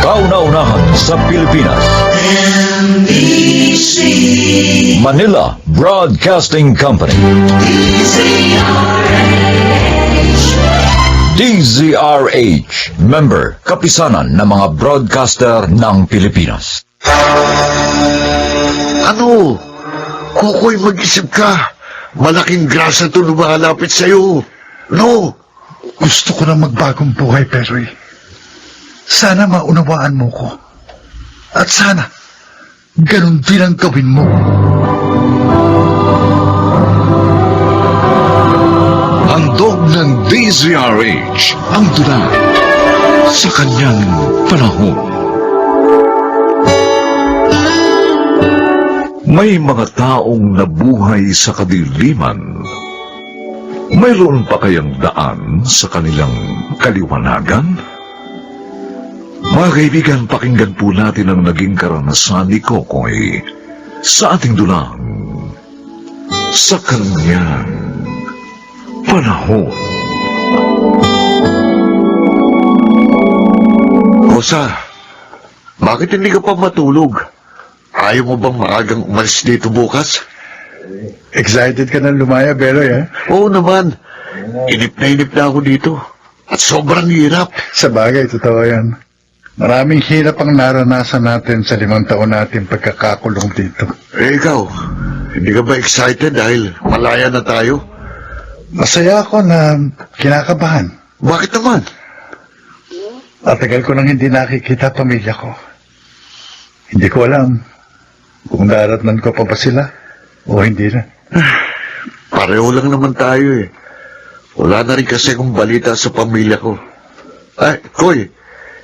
Kauna-unahan sa Pilipinas. NBC Manila Broadcasting Company. DZRH, member, kapisanan ng mga broadcaster ng Pilipinas. Ano? Kukoy, mag-isip ka. Malaking grasa ito lumalapit sa'yo. No? Gusto ko na magbagong buhay, Perry. Sana maunawaan mo ko. At sana, ganun din ang gawin mo. Handog ng DZRH ang dula sa kanyang panahon. May mga taong nabuhay sa kadiliman. Mayroon pa kayang daan sa kanilang kaliwanagan? Mga kaibigan, pakinggan po natin ang naging karanasan ni Kokoy sa ating dulang sa kanyang panahon. Rosa, bakit hindi ka pa matulog? Ayaw mo bang maagang umalis dito bukas? Excited ka na lumaya, Beroy, ha? Oo naman. Inip na ako dito. At sobrang hirap. Sa bagay, totoo yan. Maraming hirap ang naranasan natin sa 5 taon natin pagkakakulong dito. Eh ikaw, hindi ka ba excited dahil malaya na tayo? Masaya ako na kinakabahan. Bakit naman? Matagal ko nang hindi nakikita pamilya ko. Hindi ko alam kung daratnan ko pa ba sila o hindi na. Pareho lang naman tayo eh. Wala na rin kasi akong balita sa pamilya ko. Ay, Koy,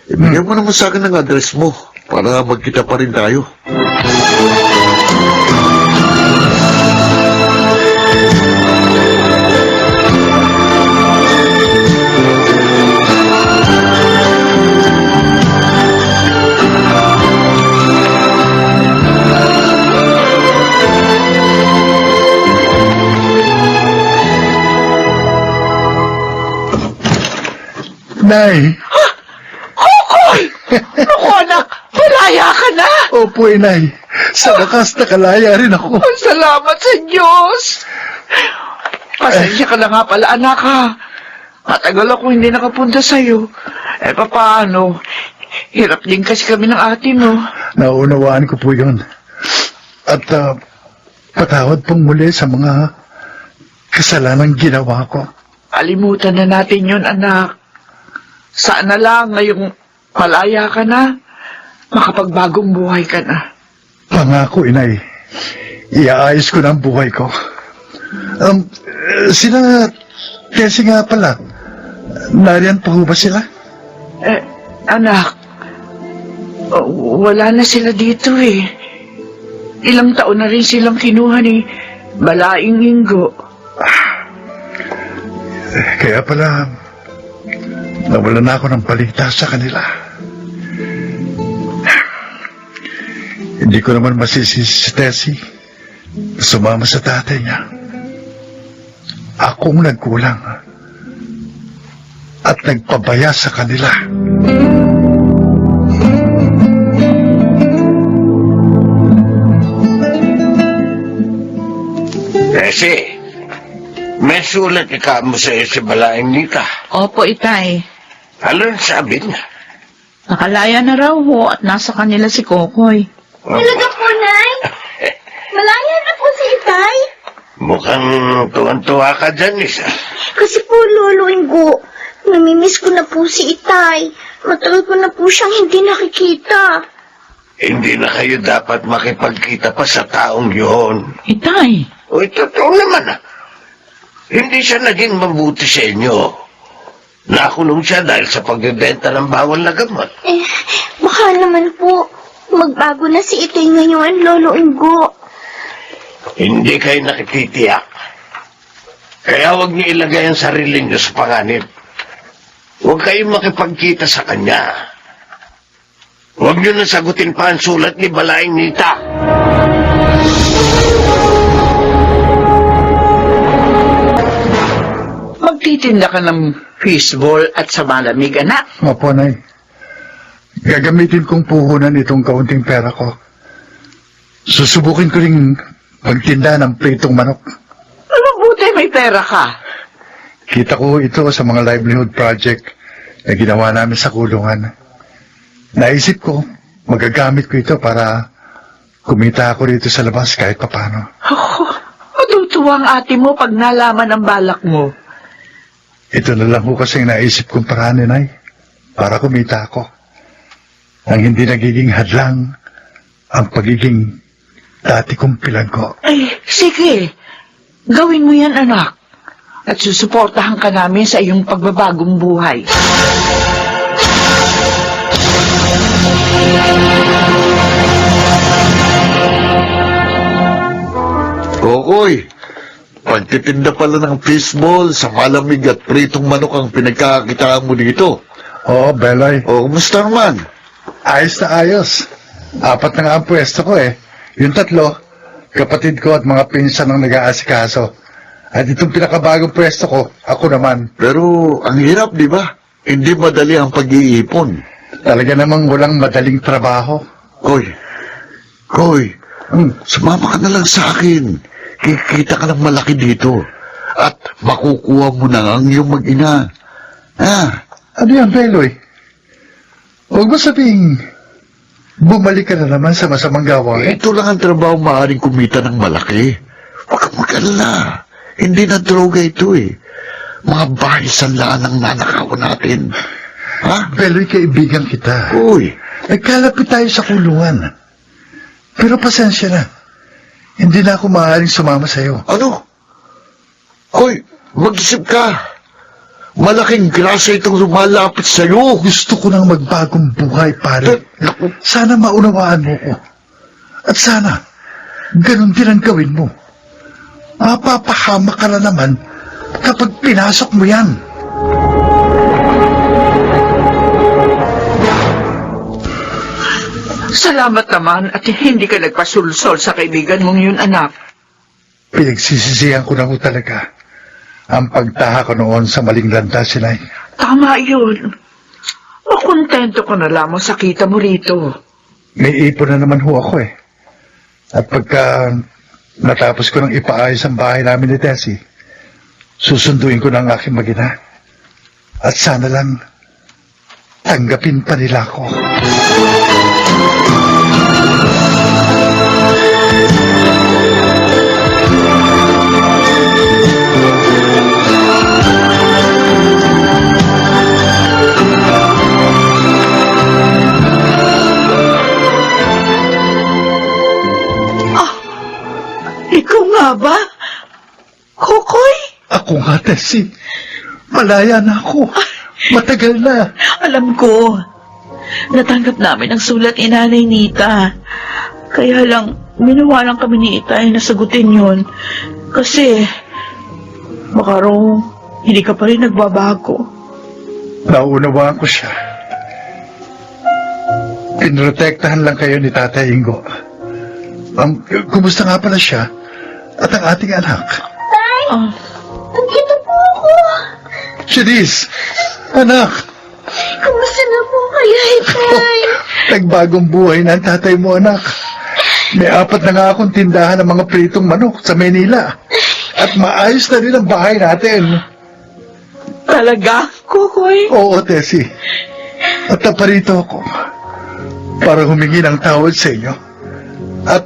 ibigay mo naman sa akin ang address mo para magkita pa rin tayo. Nay! Kokoy! Naku anak, malaya ka na! Opo, Inay. Sa wakas nakalaya rin ako. Ay, salamat sa Diyos! Pasensya ka na nga pala, anak, ha? Matagal ako hindi nakapunta sa'yo. Eh, paano? Hirap din kasi kami ng ate mo. Naunawaan ko po yun. At patawad pong muli sa mga kasalanang ginawa ko. Alimutan na natin yun, anak. Sana lang ngayong malaya ka na, makapagbagong buhay ka na. Pangako, Inay. Iaayos ko na ang buhay ko. Sila Tessie nga pala. Nariyan pa ho ba sila? Eh, anak, wala na sila dito eh. Ilang taon na rin silang kinuha ni Balaing Ingo. Kaya pala, nawala na ako ng balita sa kanila. Hindi ko naman masisisi si Tessie. Sumama sa tatay niya. Akong nagkulang at nagpabaya sa kanila. Tessie, may sulat ika mo sa iyo si Balaing Nita. Opo, Itay. Ano ang sabi niya? Nakalaya na raw ho at nasa kanila si Kokoy. Talaga po, Nay? Malaya na po si Itay? Mukhang tuwan-tuwa ka dyan, Isa. Kasi po, Lolo Ingo, namimiss ko na po si Itay. Matagal ko na po siyang hindi nakikita. Hindi na kayo dapat makipagkita pa sa taong yun. Itay, Uy, totoo naman ah. Hindi siya naging mabuti sa inyo. Nakulong siya dahil sa pagbebenta ng bawal na gamot. Eh, baka naman po, magbago na si Itay ngayon, Lolo Ingo. Hindi kayo nakititiyak. Kaya huwag niyo ilagay ang sarili niyo sa panganib. Huwag kayong makipagkita sa kanya. Huwag niyo na sagutin pa ang sulat ni Balaing Nita. Magtitiwala Magtitinda ka ng fishball at sa malamig, anak. Opo, Nay. Gagamitin kong puhunan itong kaunting pera ko. Susubukin ko ring magtinda ng pritong manok. Mabuti may pera ka. Kita ko ito sa mga livelihood project na ginawa namin sa kulungan. Naisip ko, magagamit ko ito para kumita ako rito sa labas kahit papano. Oh, matutuwa ang ate mo pag nalaman ang balak mo. Ito na lang ko kasing naisip kong paraan, Nay, para kumita ako. Ang hindi nagiging hadlang ang pagiging dati kong pilanggo. Ay, sige. Gawin mo yan, anak. At susuportahan ka namin sa iyong pagbabagong buhay. Kokoy, pagtitinda pala ng fishball sa malamig at pritong manok ang pinagkakakitaan mo dito. Oo, Beloy. O, kumusta naman? Ayos na ayos. 4 na nga ang pwesto ko eh. Yung 3, kapatid ko at mga pinsan ang nag-aasikaso. At itong pinakabagong pwesto ko, ako naman. Pero ang hirap, di ba? Hindi madali ang pag-iipon. Talaga namang walang madaling trabaho. Koy, sumama ka na lang sa akin. Kikita ka ng malaki dito. At makukuha mo na ang iyong mag-ina. Ano yan, Beloy? Huwag mo sabing bumalik ka na naman sa masamang gawain. Ito lang ang trabaho maaaring kumita ng malaki. Huwag kang mag-alala. Hindi na droga ito eh. Mga bahay sanlaan ang nanakawan natin. Ha? Beloy, kaibigan kita. Uy, Nagkalapit tayo sa kulungan. Pero pasensya na. Hindi na ako maaaring sumama sa'yo. ano? Koy, mag-isip ka. Malaking grasya itong lumalapit sa'yo. Gusto ko nang magbagong buhay, pare. Naku, Sana maunawaan mo ko. At sana, ganun din ang gawin mo. Mapapahamak ka na naman kapag pinasok mo yan. Salamat naman at hindi ka nagpasulsol sa kaibigan mong yun, anak. Pinagsisisihan ko na ko talaga ang pagtaha ko noon sa maling landas, Sinay. Tama yun. Makontento ko na lamang sa kita mo rito. May ipon na naman ho ako eh. At pagka natapos ko nang ipaayos ang bahay namin ni Tessie, susunduin ko na ang aking mag-ina. At sana lang tanggapin pa nila ako. Ikaw nga ba? Kokoy? Ako nga, Tessie. Malaya na ako. Matagal na. Alam ko. Natanggap namin ang sulat ni Nanay Nita. Kaya lang, minawalan kami ni Itay na sagutin yun. Kasi, baka raw, hindi ka pa rin nagbabago. Naunawaan ko siya. Pinrotektahan lang kayo ni Tatay Ingo. Kumusta nga pala siya? At ang ating anak? Tay, Ah, nandito po ako. Sinis! Anak! Kumusta na po kayo, Tay? Nagbagong buhay na ang tatay mo, anak. May 4 na nga akong tindahan ng mga pritong manok sa Manila. At maayos na rin ang bahay natin. talaga, Kokoy? Oo, Tessie. At naparito ako para humingi ng tawad sa inyo. At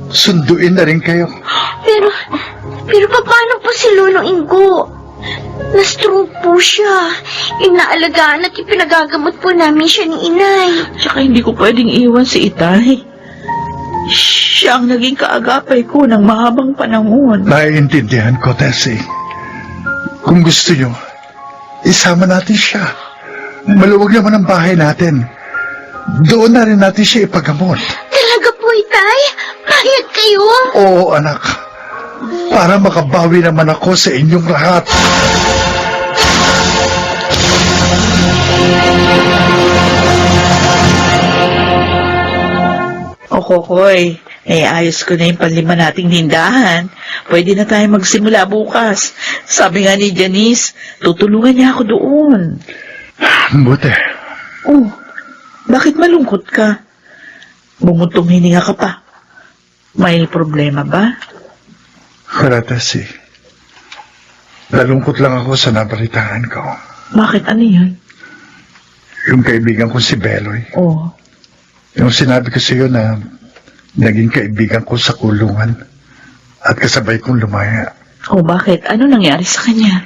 sunduin na rin kayo. Pero paano po si Lolo Ingo? Na-stroke po siya. Inaalagaan at ipinagagamot po namin siya ni Inay. Tsaka hindi ko pwedeng iwan si Itay. Siya ang naging kaagapay ko ng mahabang panahon. Naiintindihan ko, Tessie. Kung gusto nyo, isama natin siya. Maluwag naman ang bahay natin. Doon na rin natin siya ipagamot. Talaga po, Itay? Payag kayo? Oo, anak. Para makabawi naman ako sa inyong lahat. O Kokoy, ayos ko na yung panlima nating tindahan. Pwede na tayo magsimula bukas. Sabi nga ni Janice, tutulungan niya ako doon. Buti. Oh, bakit malungkot ka? Bumuntong hininga ka pa. May problema ba? Wala, Tessie. Nalungkot lang ako sa nabalitaan ko. Bakit ano yun? Yung kaibigan ko si Beloy. Oh, Yung sinabi ko sa iyo na naging kaibigan ko sa kulungan at kasabay kong lumaya. oh bakit? Ano nangyari sa kanya?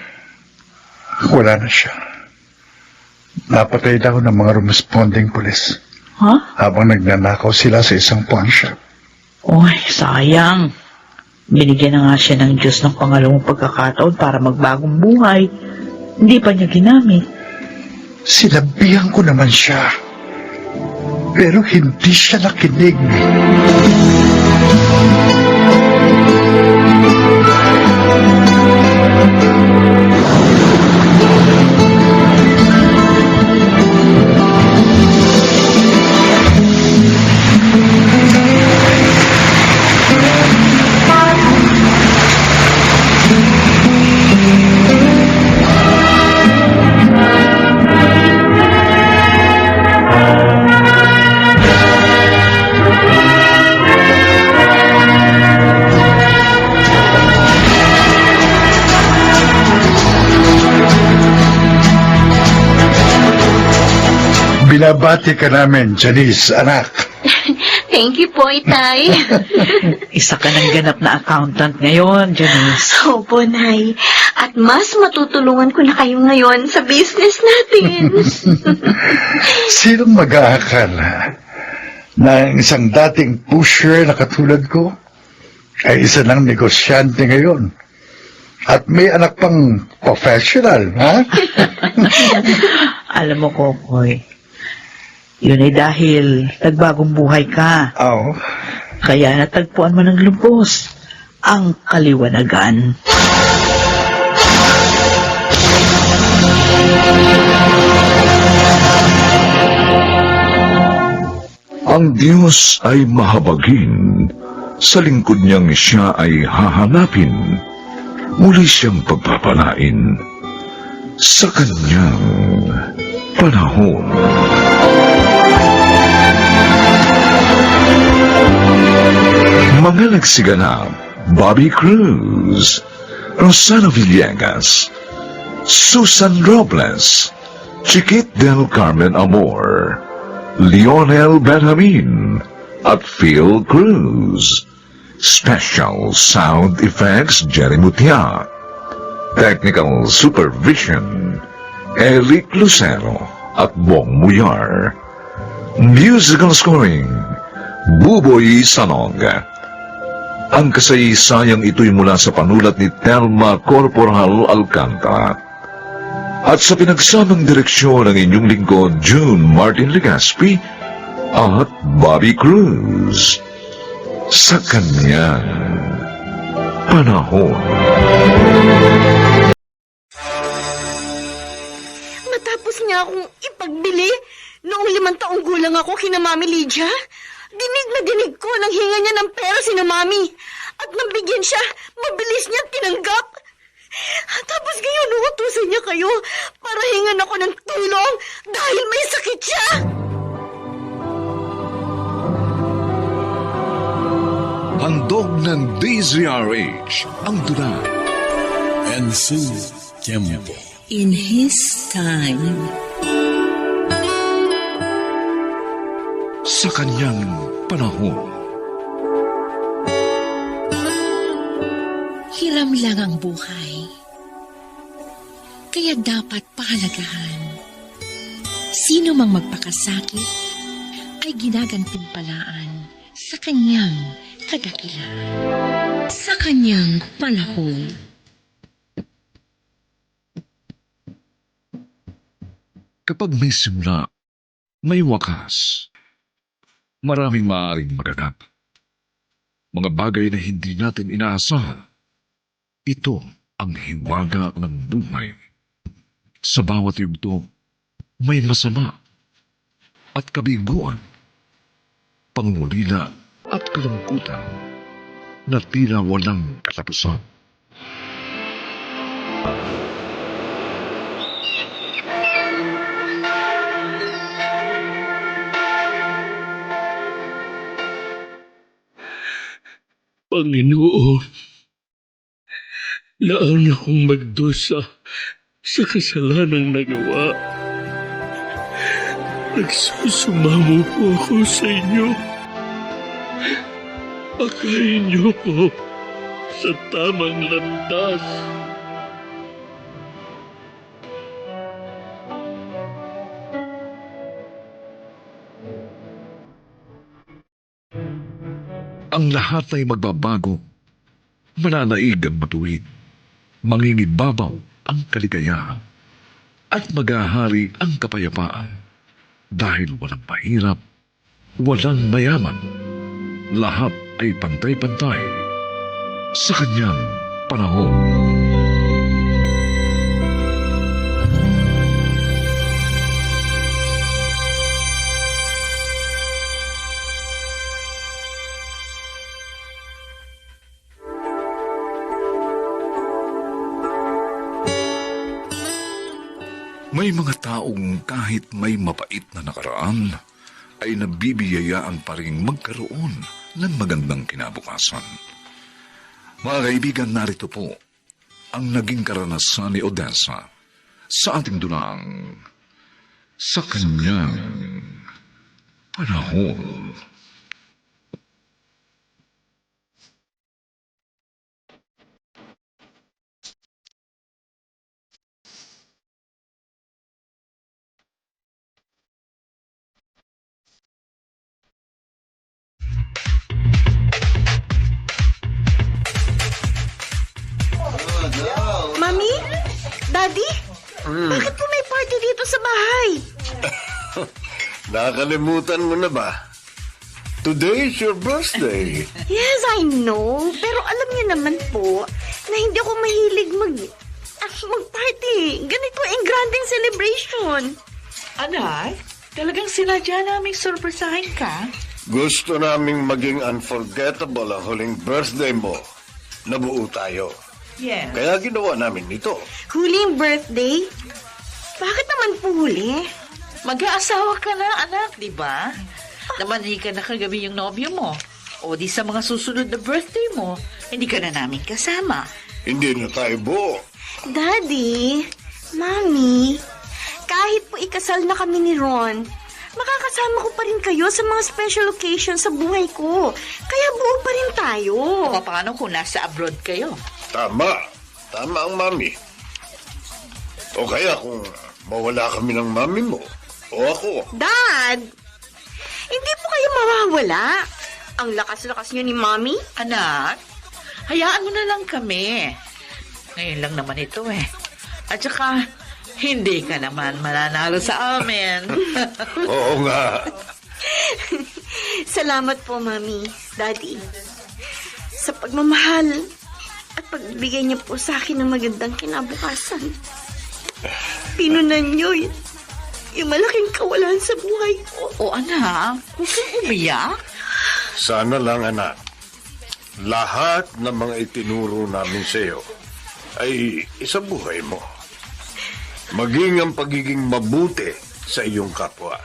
Wala na siya. Napatay daw ng mga responding pulis Ha? habang nagnanakaw sila sa isang pawn shop. Oy, sayang. Binigyan na nga siya ng Diyos ng pangalawang pagkakataon para magbagong buhay. Hindi pa niya ginamit. Sinabihan ko naman siya. Pero hindi siya nakinig. Binabati ka namin, Janice, anak. Thank you po, Itay. Isa ka ng ganap na accountant ngayon, Janice. Opo, Nay. At mas matutulungan ko na kayo ngayon sa business natin. Sinong mag-aakala na ang isang dating pusher na katulad ko ay isa ng negosyante ngayon? At may anak pang professional, ha? Alam mo, Kokoy, yun ay dahil nagbagong buhay ka. Oo. Kaya natagpuan mo ng lubos ang kaliwanagan. Ang Diyos ay mahabagin. Sa lingkod niyang siya ay hahanapin. Muli siyang pagpapalain sa kanyang panahon. Mga nagsiganap: Bobby Cruz, Rosana Villegas, Susan Robles, Chiquit del Carmen Amor, Lionel Benjamin, at Phil Cruz. Special Sound Effects Jerry Mutia. Technical Supervision Eric Lucero at Bong Muyar. Musical Scoring Buboy Sanog. Ang kasaysayang ito'y mula sa panulat ni Telma Corporal Alcantara at sa pinagsamang direksyon ng inyong lingkod June Martin Legaspi at Bobby Cruz sa kanyang panahon. Matapos niya akong ipagbili, noong 5 taong gulang ako kina Mami Lydia, dinig na dinig ko nang hinga niya ng pera si na Mami. At nang bigyan siya, mabilis niya tinanggap. Tapos ngayon, uutusan niya kayo para hingan ako ng tulong dahil may sakit siya. Handog ng DZRH ang tula. And su tiempo. In His time. Sa kanyang panahon. Hiram lang ang buhay. Kaya dapat pahalagahan. Sino mang magpakasakit ay ginagantimpalaan sa kanyang kadakilaan. Sa kanyang panahon. Kapag may simula, may wakas. Maraming maaaring maganap. Mga bagay na hindi natin inaasahan. Ito ang hiwaga ng buhay. Sa bawat yugto, may masama at kabiguan, pangulila at kalungkutan na tila walang katapusan. Panginoon, laan akong magdusa sa kasalanang nagawa. Nagsusumamo po ako sa inyo. Akayin niyo ko sa tamang landas. Ang lahat ay magbabago. Mananaig ang matuwid. Mangingibabaw ang kaligayahan. At maghahari ang kapayapaan. Dahil walang mahirap, walang mayaman. Lahat ay pantay-pantay sa kanyang panahon. May mga taong kahit may mapait na nakaraan, ay nabibiyayaan pa rin magkaroon ng magandang kinabukasan. Mga kaibigan, narito po ang naging karanasan ni Odessa sa ating dunang sa kanyang panahon. Mami? Daddy? Bakit po may party dito sa bahay? Nakalimutan mo na ba? Today is your birthday. Yes, I know. Pero alam niyo naman po na hindi ako mahilig mag-party. Ganito ang granding celebration. Anak, talagang sinadya naming surpresahin ka? Gusto naming maging unforgettable ang huling birthday mo. Nabuo tayo. Yes. Kaya ginawa namin ito. Huling birthday? Bakit naman po huli? Mag-aasawa ka na, anak, di ba? Namani ka na kagabi yung nobyo mo. O di sa mga susunod na birthday mo, hindi ka na namin kasama. Hindi na tayo buo. Daddy, Mami, kahit po ikasal na kami ni Ron, makakasama ko pa rin kayo sa mga special occasions sa buhay ko. Kaya buo pa rin tayo. O paano kung nasa abroad kayo? Tama. Tama ang mami. O kaya kung mawala kami ng mami mo, o ako. Dad, hindi po kayo mawawala. Ang lakas-lakas niyo ni Mami. Anak, hayaan mo na lang kami. Ngayon lang naman ito eh. At saka, hindi ka naman mananalo sa amin. Oo nga. Salamat po, Mami, Daddy. Sa pagmamahal at pagbigay niyo po sa akin ng magandang kinabukasan. Pinunan niyo yung malaking kawalan sa buhay ko. O anak, huwag kang umiyak. Sana lang, anak. Lahat ng mga itinuro namin sa iyo ay isabuhay mo. Maging ang pagiging mabuti sa iyong kapwa.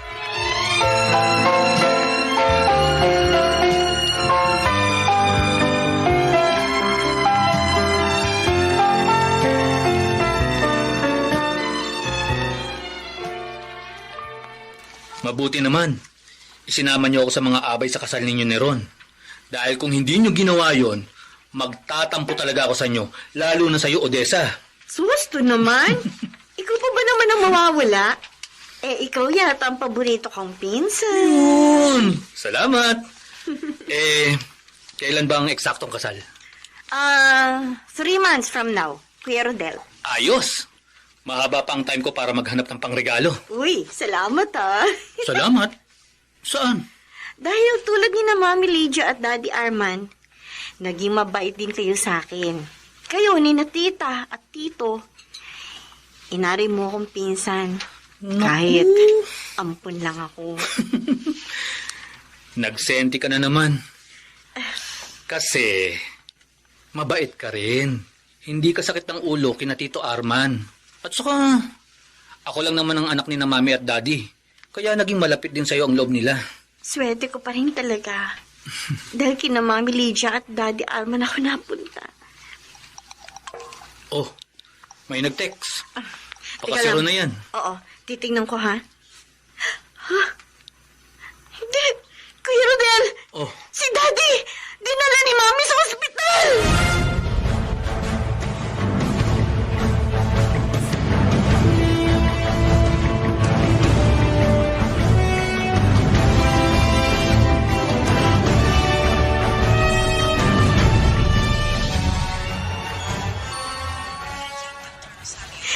Mabuti naman. Isinama niyo ako sa mga abay sa kasal ninyo ni Ron. Dahil kung hindi niyo ginawa yon, magtatampo talaga ako sa inyo, lalo na sa iyo, Odessa. Susto naman. Ikaw pa ba naman ang mawawala? Eh, ikaw yata ang paborito kong pinsan. Salamat. Kailan ba ang eksaktong kasal? 3 months from now, Kuya Rodel. Ayos. Mahaba pa ang time ko para maghanap ng pangregalo. Uy, salamat Salamat? Saan? Dahil tulad ni na Mami Lydia at Daddy Arman, naging mabait din kayo sa akin. Kayo ni na tita at tito. Inari mo akong pinsan. Kahit ampun lang ako. Nagsenti ka na naman. Kasi, mabait ka rin. Hindi ka sakit ng ulo kina Tito Arman. At saka, ako lang naman ang anak ni na Mami at Daddy. Kaya naging malapit din sa'yo ang loob nila. Swerte ko pa rin talaga. Dahil kina Mami Lydia at Daddy Arman ako napunta. Oh, may nag-text. Teka Pakasiro lang. na yan. Oo, titingnan ko ha. Ha? Hindi! Kuya Rodel! Oh, Si Daddy! Dinala ni Mami sa ospital!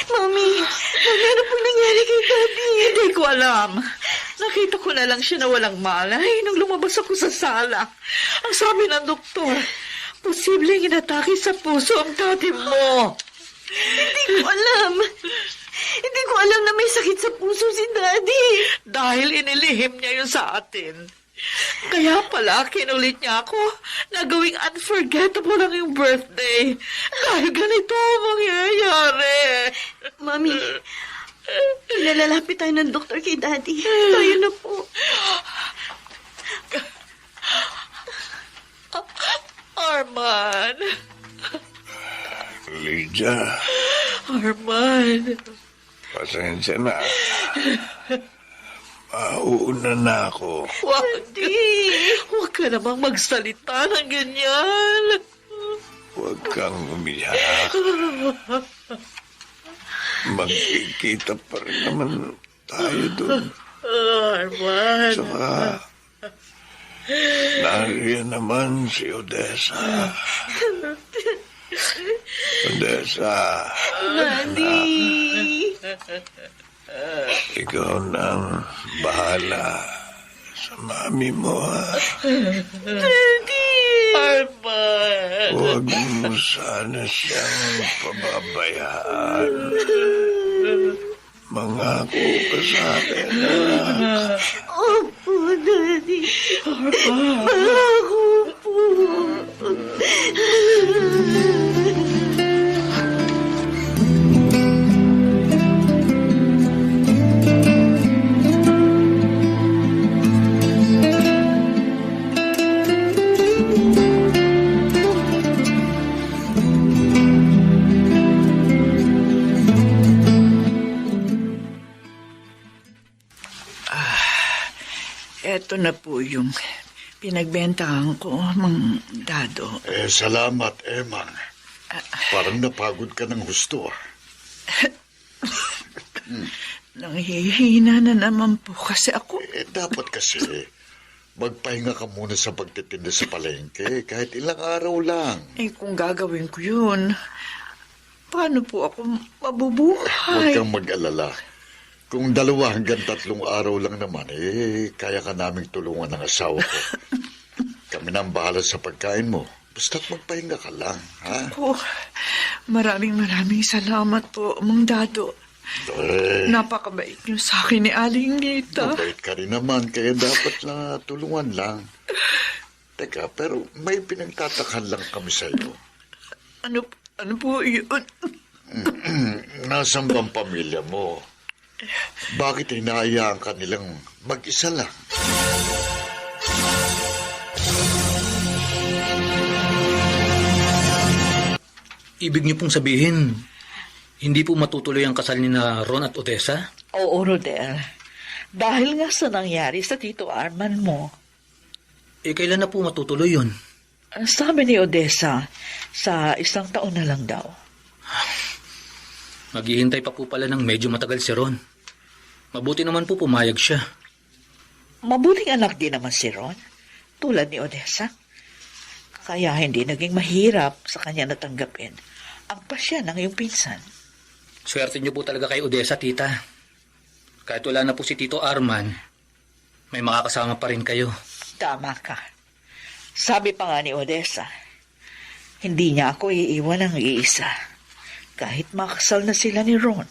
Mami, ano po nangyari kay Daddy? Hindi ko alam. Nakita ko na lang siya na walang malay nung lumabas ako sa sala. Ang sabi ng doktor, posibleng inatake sa puso ang daddy mo. Hindi ko alam. Hindi ko alam na may sakit sa puso si Daddy. Dahil inilihim niya yun sa atin. Kaya pala, kinulit niya ako na gawing unforgettable ang yung birthday. Dahil ganito ang mangyayari. Mami, ilalapit tayo ng doktor kay Daddy. Tayo na po. Arman. Lydia, Arman. pasensya na. Mauuna na ako. Huwag ka namang magsalita ng ganyan. Huwag kang umiyak. Magkikita pa rin naman tayo doon. Arman. Saka, nariyan naman si Odessa. Odessa, Daddy. ikaw nang bahala sa mami mo, ha? Daddy. Arman. Huwag mo sana siyang pababayaan. Mangako ka sa akin, ha? Opo, Daddy. Ako po. Eto na po yung pinagbentahan ko, Mang Dado. Salamat, Emang. Parang napagod ka ng husto, ah. Nanghihina na naman po kasi ako. Dapat kasi magpahinga ka muna sa pagtitinda sa palengke, kahit ilang araw lang. Kung gagawin ko yun, paano po ako Huwag mabubuhay? kang mag-alala. Kung 2 hanggang 3 araw lang naman, kaya ka naming tulungan ng asawa ko. Kami nang bahala sa pagkain mo. Basta't magpahinga ka lang, ha? Po, maraming salamat po, Mang Dado. Napakabait niyo sa akin ni Aling Nita. Mabait ka rin naman, kaya dapat na tulungan lang. Teka, pero may pinagtatakan lang kami sa iyo. Ano po yun? Nasaan bang pamilya mo? Bakit hinahayaan ka nilang mag-isa lang? ibig niyo pong sabihin, hindi po matutuloy ang kasal ni na Ron at Odessa? Oo, Rodel. Dahil nga sa nangyari sa Tito Arman mo. Kailan na po matutuloy yun? Sabi ni Odessa, sa 1 taon na lang daw. Maghihintay pa po pala ng medyo matagal si Ron. Mabuti naman po pumayag siya. Mabuting anak din naman si Ron, tulad ni Odessa. Kaya hindi naging mahirap sa kanya natanggapin ang pasya ng iyong pinsan. Swerte niyo po talaga kay Odessa, tita. Kahit wala na po si Tito Arman, may makakasama pa rin kayo. Tama ka. Sabi pa nga ni Odessa, hindi niya ako iiwan ng iisa, kahit makasal na sila ni Ron.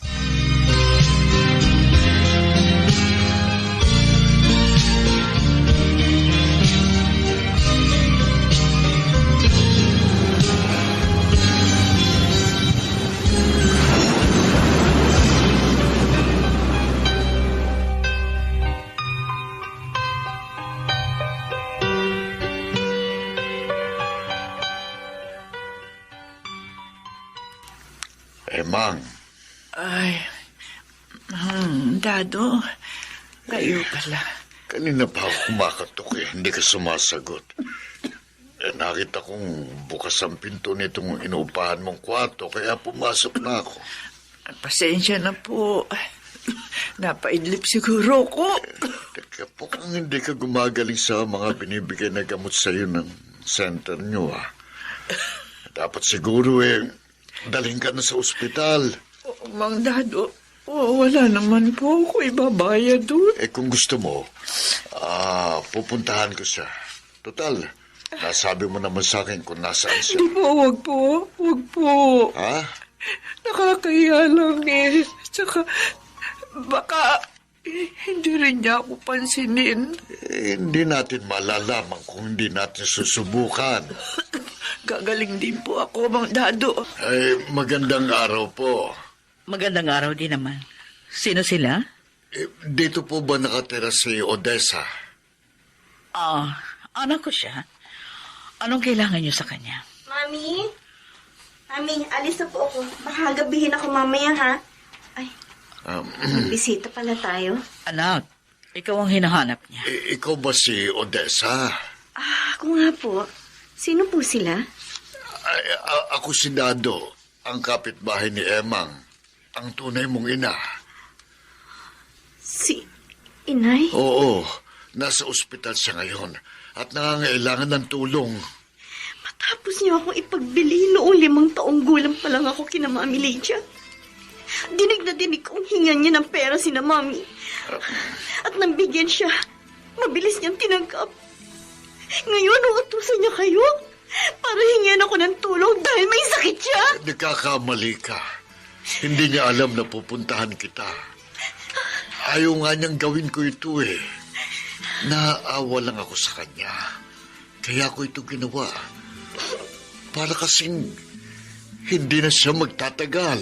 Mang, Ay, Dado, kayo pala. kanina pa ako kumakatok hindi ka sumasagot. Nakita kong bukas ang pinto nitong inuupahan mong kwarto, kaya pumasok na ako. Pasensya na po. Napaidlip siguro ko. Teka po kung hindi ka gumagaling sa mga binibigay na gamot sa'yo ng center nyo, Dapat siguro daling ka na sa ospital. Mang Dado, wala naman po ako ibabayad doon. Kung gusto mo, pupuntahan ko siya. Total, nasabi mo naman sa akin kung nasaan siya. Di po, wag po. Wag po. Ha? Nakakahiya lang Tsaka, baka hindi rin niya ako pansinin. Hindi natin malalaman kung hindi natin susubukan. Gagaling din po ako, Mang Dado. Magandang araw po. Magandang araw din naman. Sino sila? Dito po ba nakatira si Odessa? Anak ko siya. Anong kailangan niyo sa kanya? Mami? Mami, alis na po ako. Baka gabihin ako mamaya, ha? Ay, bisita pala tayo. Anak, ikaw ang hinahanap niya. Ikaw ba si Odessa? Ako nga po. Sino po sila? Ako si Dado, ang kapitbahay ni Emang, ang tunay mong ina. Si Inay? Oo, nasa ospital siya ngayon at nangangailangan ng tulong. Matapos niyo akong ipagbili noong 5 taong gulang pa lang ako kina Mami Lydia. Dinig na dinig kong hingan niya ng pera si na Mami. At nang bigyan siya, mabilis niyang tinanggap. Ngayon, uutusan niya kayo para hingyan ako ng tulong dahil may sakit siya. Nagkakamali ka. Hindi niya alam na pupuntahan kita. Ayaw nga niyang gawin ko ito Naaawa lang ako sa kanya. Kaya ko ito ginawa. Para kasing hindi na siya magtatagal.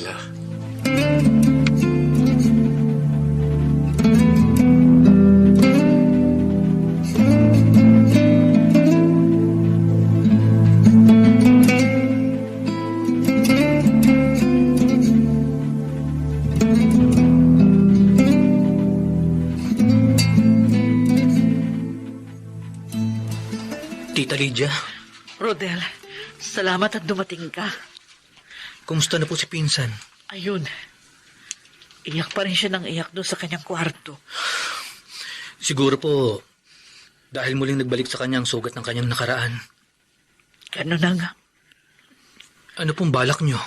Tita Lydia, Rodel, salamat at dumating ka. kumusta na po si Pinsan? Ayun. Iyak pa rin siya ng iyak doon sa kanyang kwarto. Siguro po, dahil muling nagbalik sa kanya ang sugat ng kanyang nakaraan. Gano'n na nga. Ano pong balak niyo?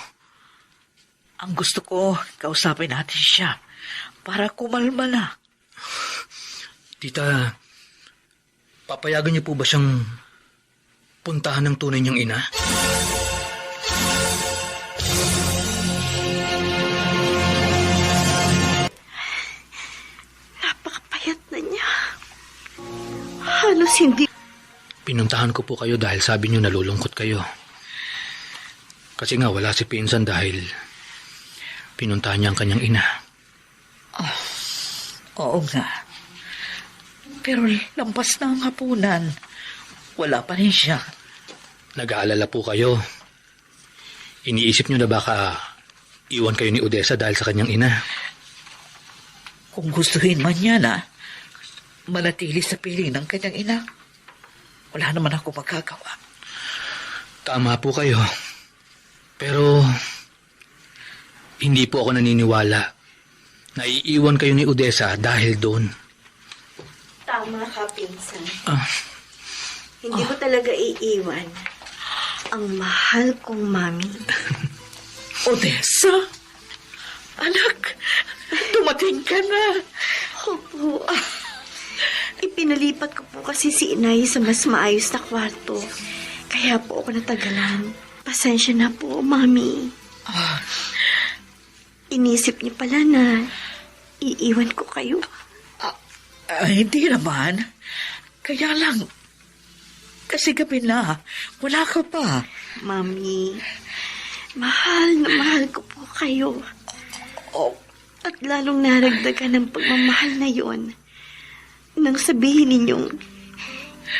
Ang gusto ko, kausapin natin siya para kumalma na. Tita, papayagan niyo po ba siyang puntahan ng tunay niyang ina? Napakapayat na niya. Halos hindi. Pinuntahan ko po kayo dahil sabi niyo nalulungkot kayo. Kasi nga wala si Pinsan dahil pinuntahan niya ang kanyang ina. Oo nga. Pero lampas na ang hapunan. Wala pa rin siya. Nag-aalala po kayo. Iniisip niyo na baka iwan kayo ni Odessa dahil sa kanyang ina. Kung gustuhin man niya na manatili sa piling ng kanyang ina, wala naman ako magagawa. Tama po kayo. Pero hindi po ako naniniwala na iiwan kayo ni Odessa dahil doon. Tama ka, Pinsan. Hindi ko talaga iiwan ang mahal kong Mami. Odessa? Anak, dumating ka na. Opo. Ipinalipat ko po kasi si Inay sa mas maayos na kwarto. Kaya po ako natagalan. Pasensya na po, Mami. Inisip niyo pala na iiwan ko kayo. Hindi naman. Kaya lang, kasi gabi na, wala ka pa. Mami, mahal na mahal ko po kayo. At lalong naragdagan ng pagmamahal na yon nang sabihin ninyong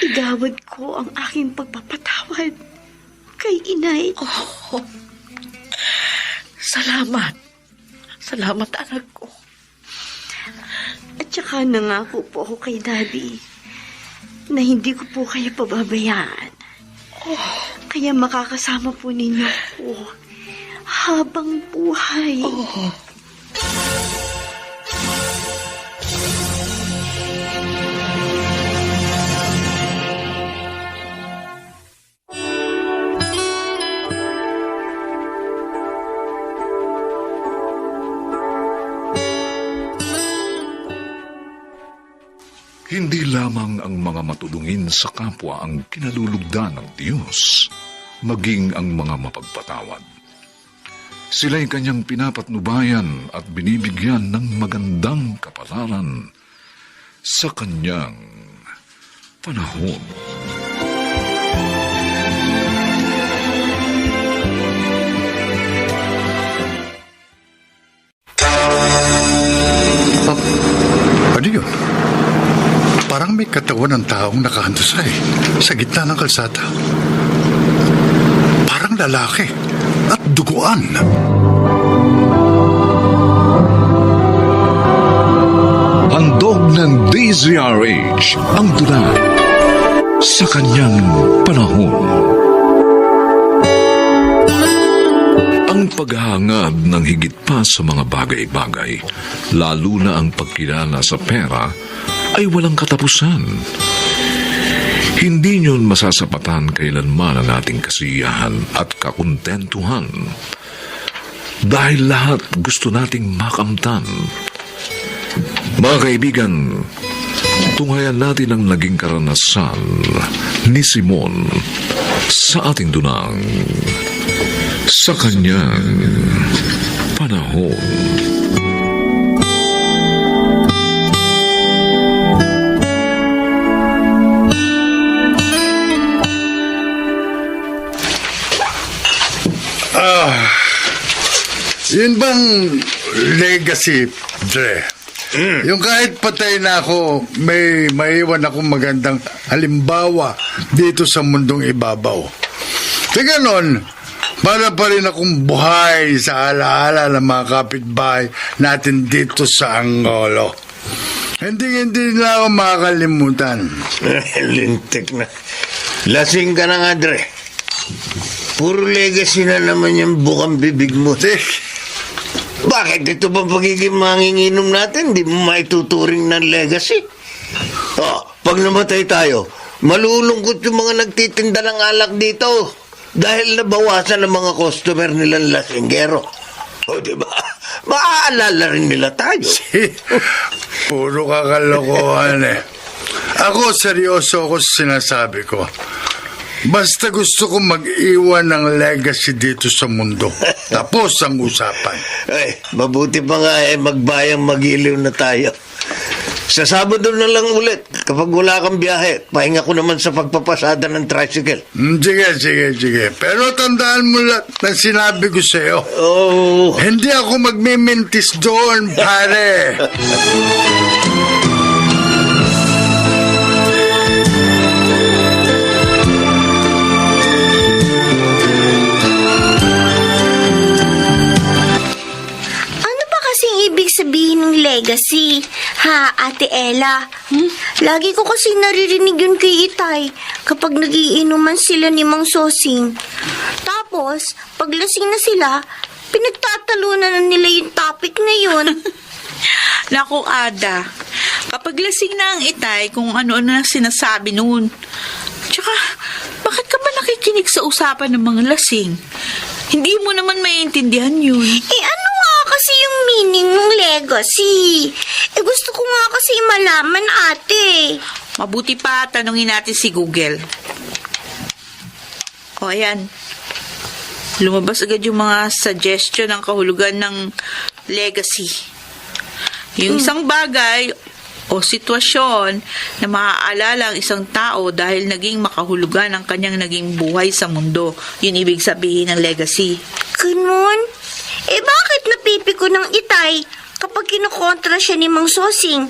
igawad ko ang aking pagpapatawad kay Inay. Salamat. Salamat, anak ko. At saka nangako po ako kay Daddy na hindi ko po kayo pababayaan. Kaya makakasama po ninyo ako habang buhay. Hindi lamang ang mga matulungin sa kapwa ang kinalulugdan ng Diyos, maging ang mga mapagpatawad. Sila'y kanyang pinapatnubayan at binibigyan ng magandang kapalaran sa kanyang panahon. Ano yun? Parang may katawan ng taong nakahandusay sa gitna ng kalsada. Parang lalaki at duguan. Handog ng DZRH ang dula sa kanyang panahon. Ang paghahangad ng higit pa sa mga bagay-bagay, lalo na ang pagkilala sa pera, ay walang katapusan. Hindi niyon masasapatan kailanman ang ating kasiyahan at kakontentuhan. Dahil lahat gusto nating makamtan. Mga kaibigan, tunghayan natin ang naging karanasan ni Simon sa ating dunang sa kanyang panahon. Yun bang legacy, Dre? Yung kahit patay na ako, may maiwan akong magandang halimbawa dito sa mundong ibabaw. Kaya ganon, para pa rin akong buhay sa alaala ng mga kapitbahay natin dito sa Angolo. Hindi na ako makakalimutan. Lintik na. Lasing ka na nga, Dre. Puro legacy na naman yung bukang bibig mo. Bakit ito ba pagiging manginginom natin? Di mo maituturing ng legacy. Pag namatay tayo, malulungkot yung mga nagtitinda ng alak dito. Dahil nabawasan ang mga customer nilang lasinggero. Diba? Maaalala rin nila tayo. Puro kakalokohan eh. Ako, seryoso ako sa sinasabi ko. Basta gusto ko mag-iwan ng legacy dito sa mundo. Tapos ang usapan. Ay, mabuti pa nga magbayang mag-iliw na tayo. Sa Sabado na lang ulit, kapag wala kang biyahe, pahinga ko naman sa pagpapasada ng tricycle. Sige. Pero tandaan mo lahat na sinabi ko sa'yo. Hindi ako magmimintis doon, pare. Ibig sabihin ng legacy, ha, Ate Ella? Lagi ko kasi naririnig yun kay Itay kapag nagiinuman sila ni Mang Sosing. Tapos, pag lasing na sila, pinagtatalunan na nila yung topic na yun. Naku, Ada, kapag lasing na ang Itay kung ano-ano na sinasabi noon. Tsaka, bakit ka ba nakikinig sa usapan ng mga lasing? Hindi mo naman maiintindihan yun. Ano nga kasi yung meaning ng legacy? Gusto ko nga kasi malaman, ate. Mabuti pa, tanungin natin si Google. Ayan. Lumabas agad yung mga suggestion ng kahulugan ng legacy. Yung isang bagay o sitwasyon na maaalala ang isang tao dahil naging makahulugan ang kanyang naging buhay sa mundo. Yun ibig sabihin ng legacy. Ganun? Bakit napipiko ng Itay kapag kinukontra siya ni Mang Sosing?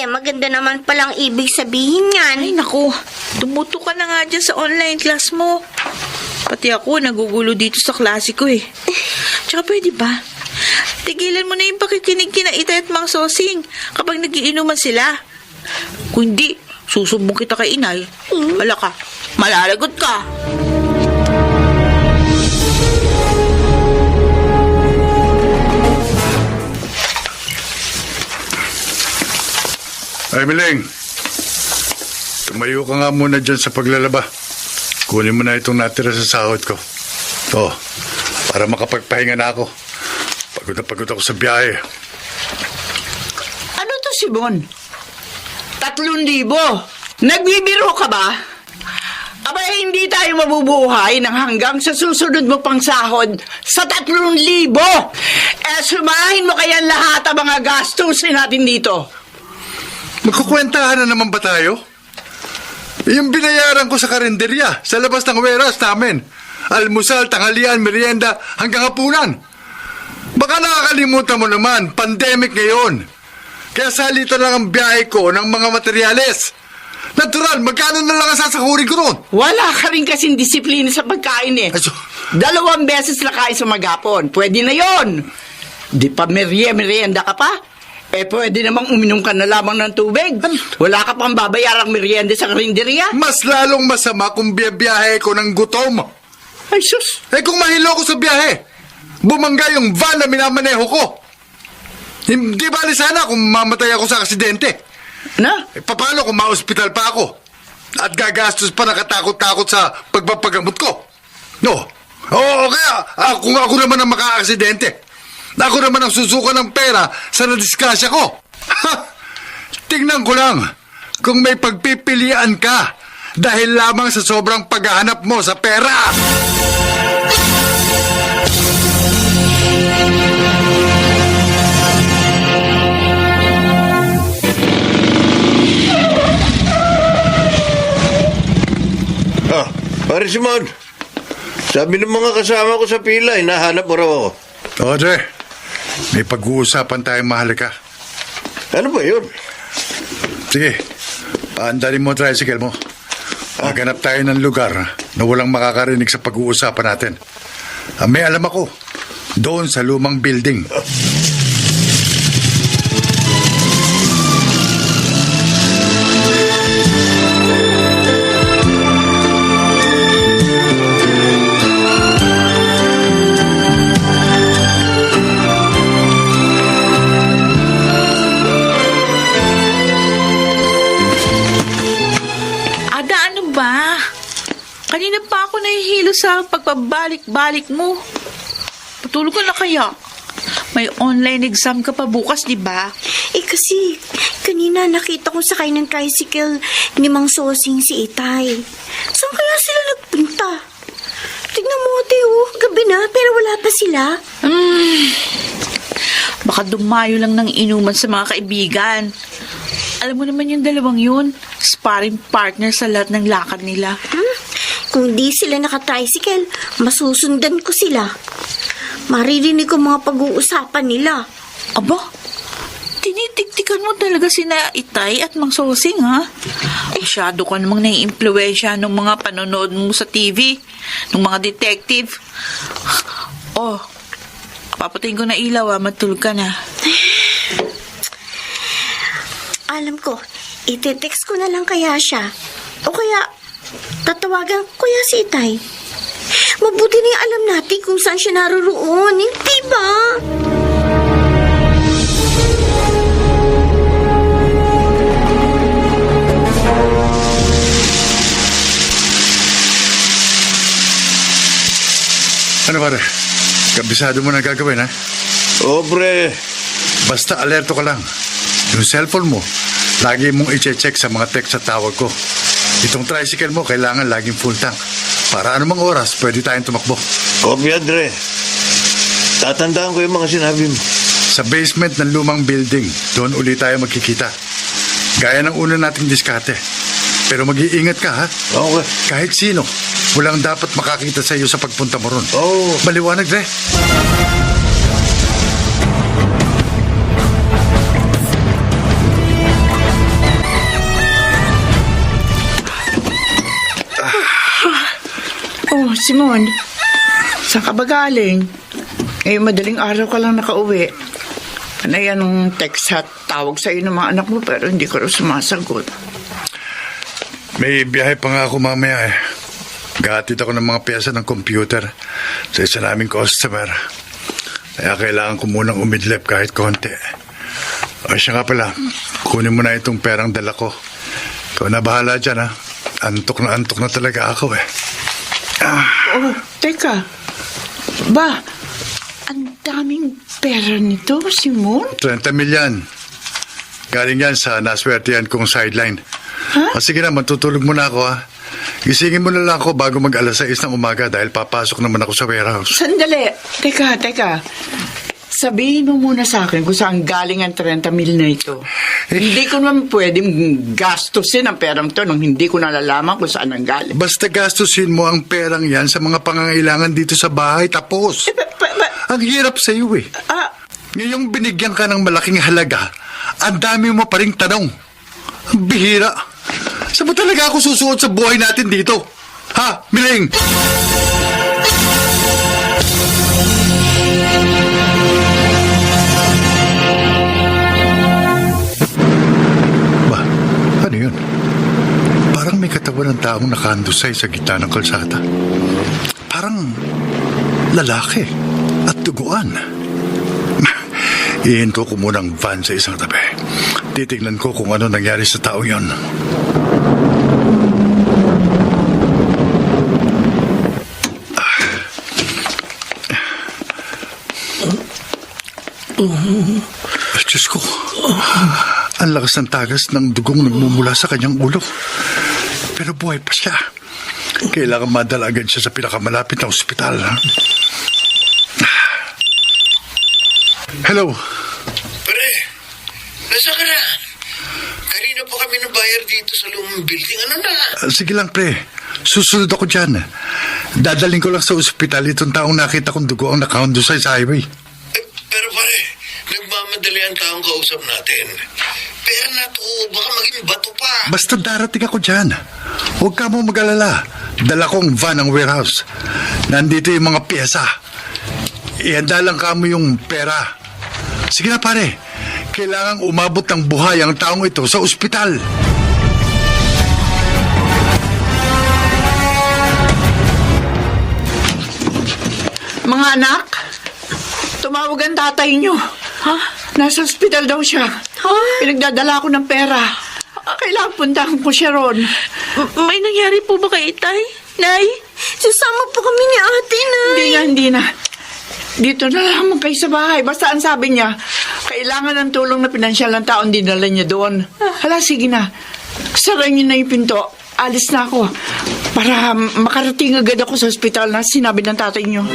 Maganda naman palang ibig sabihin yan. Ay, naku. Tumuto ka na nga dyan sa online class mo. Pati ako, nagugulo dito sa klase ko eh. Tsaka pwede ba? Tigilan mo na yung pakikinig kina Itay at Mang Sosing kapag nagiinuman sila. Kung hindi, susumbong kita kay Inay. Hala ka, malalagot ka. Ay, Miling. Tumayo ka nga muna dyan sa paglalaba. Kunin mo na itong natira sa sahod ko. To, para makapagpahinga na ako. Pagod ako sa biyahe. Ano to, Simon? 3,000? Nagbibiro ka ba? Aba, hindi tayo mabubuhay nang hanggang sa susunod mo pang sahod sa 3,000. Sumahin mo kaya lahat ang mga gastusin natin dito. Magkukwentahan na naman ba tayo? Yung binayaran ko sa karinderya, sa labas ng warehouse namin. Almusal, tanghalian, merienda, hanggang hapunan. Baka nakakalimutan mo naman, pandemic ngayon. Kaya salita lang ang biyahe ko ng mga materyales. Natural, magkano na lang ang sasakurin ko ron? Wala ka rin kasing disiplina sa pagkain eh. 2 beses na kain sa maghapon. Pwede na yon. Di pa merienda ka pa? Pwede namang uminom ka na lamang ng tubig. Wala ka pang babayarang merienda sa karinderya. Mas lalong masama kung biyahe ko ng gutom. Ay, sus. Kung mahilo ko sa biyahe, bumangga yung van na minamaneho ko. Hindi bali sana kung mamatay ako sa aksidente. Na? Paano kung ma-hospital pa ako? At gagastos pa nakatakot-takot sa pagpapagamot ko? No. Oo, kaya kung ako naman ang maka-aksidente, ako naman ang susuka ng pera sa nadiskasya ko. Tingnan ko lang kung may pagpipilian ka dahil lamang sa sobrang paghahanap mo sa pera. Pare Simon, sabi ng mga kasama ko sa pila, hinahanap mo raw ako. Dre, may pag-uusapan tayong mahalaga. Ano ba yun? Sige, paandarin mo ang tricycle mo. Maghanap tayo ng lugar na walang makakarinig sa pag-uusapan natin. May alam ako, doon sa lumang building. Kanina pa ako nahihilo sa pagpabalik-balik mo. Patulog ka na kaya? May online exam ka pa bukas, di ba? Kasi kanina nakita ko sakay ng tricycle ni Mang Sosing si Itay. Saan kaya sila nagpunta? Tignan mo, Teo. Gabi na, pero wala pa sila. Baka dumayo lang ng inuman sa mga kaibigan. Alam mo naman yung dalawang yun, sparring partner sa lahat ng lakad nila. Kung di sila naka-tricycle, masusundan ko sila. Maririnig ko mga pag-uusapan nila. Aba, tinitiktikan mo talaga sina Itay at Mang Sosing, ha? Masyado ka namang nai-impluwensya ng mga panonood mo sa TV, ng mga detective. Oh, papatayin ko na ilaw, ha? Matulog ka na. Alam ko, iti-text ko na lang kaya siya. O kaya, tatawagan ko kaya si Itay. Mabuti na yung alam natin kung saan siya naroroon. Hindi ba? Ano pare? Kabisado mo na gagawin, ha? Oo, pre. Basta alerto ka lang. Yung cellphone mo, lagi mong i-check sa mga text sa tawag ko. Itong tricycle mo, kailangan laging full tank. Para anumang oras, pwede tayong tumakbo. Kopya, Dre. Tatandaan ko yung mga sinabi mo. Sa basement ng lumang building, doon ulit tayo magkikita. Gaya ng una nating diskarte. Pero mag-iingat ka, ha? Okay. Kahit sino, walang dapat makakita sa iyo sa pagpunta mo ron. Oo. Maliwanag, Dre. Oh, Simon, saan ka ba galing? Madaling araw ka lang nakauwi. Ano yan ang text at tawag sa'yo ng mga anak mo pero hindi ko rin sumasagot. May biyahe pa nga ako mamaya eh. Gahatid ako ng mga pyesa ng computer sa isa naming customer. Kaya kailangan ko munang umidlip kahit konti. O siya nga pala, kunin mo na itong perang dala ko. Ikaw na bahala dyan ha. Antok na talaga ako eh. Oh, teka. Ba, ang daming pera nito, Simon. 30 milyan. Galing yan sa naswertihan kong sideline. Ha? O sige na, matutulog muna ako ha. Gisingin mo na lang ako bago mag alas 6 ng umaga dahil papasok naman ako sa warehouse. Sandali. Teka. Sabihin mo muna sa akin kung saan galing ang 30 mil na ito. Hindi ko naman pwedeng gastusin ang perang to nang hindi ko nalalaman kung saan ang galing. Basta gastusin mo ang perang yan sa mga pangangailangan dito sa bahay, tapos. Ang hirap sa iyo eh. Ngayong binigyan ka ng malaking halaga, ang dami mo pa ring tanong. Ang bihira. Saan ba talaga ako susuot sa buhay natin dito? Ha, Miling? Ba, ano yun? Parang may katawan ng taong nakahandusay sa gitna ng kalsada. Parang lalaki at duguan. Ihinto ko muna ang van sa isang tabi. Titignan ko kung ano nangyari sa taong yon. Diyos ko. Ang lakas ng tagas ng dugong nagmumula sa kanyang ulo. Pero buhay pa siya. Kailangan madala agad siya sa pinakamalapit na ospital. Hello? Pre, nasa ka na? Kanina pa kami nabayar dito sa lumang building. Ano na? Sige lang, pre. Susunod ako dyan. Dadaling ko lang sa ospital itong taong nakita kong dugo ang nakahundusay sa highway. Pero pare, nagmamadali ang taong kausap natin. Pero na to, baka maging bato pa. Basta darating ako dyan. Huwag ka mo mag-alala. Dala kong van ang warehouse. Nandito yung mga pyesa. Ihanda lang ka mo yung pera. Sige na pare. Kailangang umabot ng buhay ang taong ito sa ospital. Mga anak, tumawag ang tatay nyo. Ha? Nasa ospital daw siya. Pinagdadala ko ng pera. Kailangan puntahan ko siya ron. May nangyari po ba kay Itay? Nay? Sasama po kami ni ate, Nay. Hindi na. Dito na lang kayo sa bahay. Basta ang sabi niya, kailangan ng tulong na pinansyal ng taon dinala niya doon. Hala, sige na. Sara niyo na yung pinto. Alis na ako. Para makarating agad ako sa ospital na sinabi ng tatay niyo.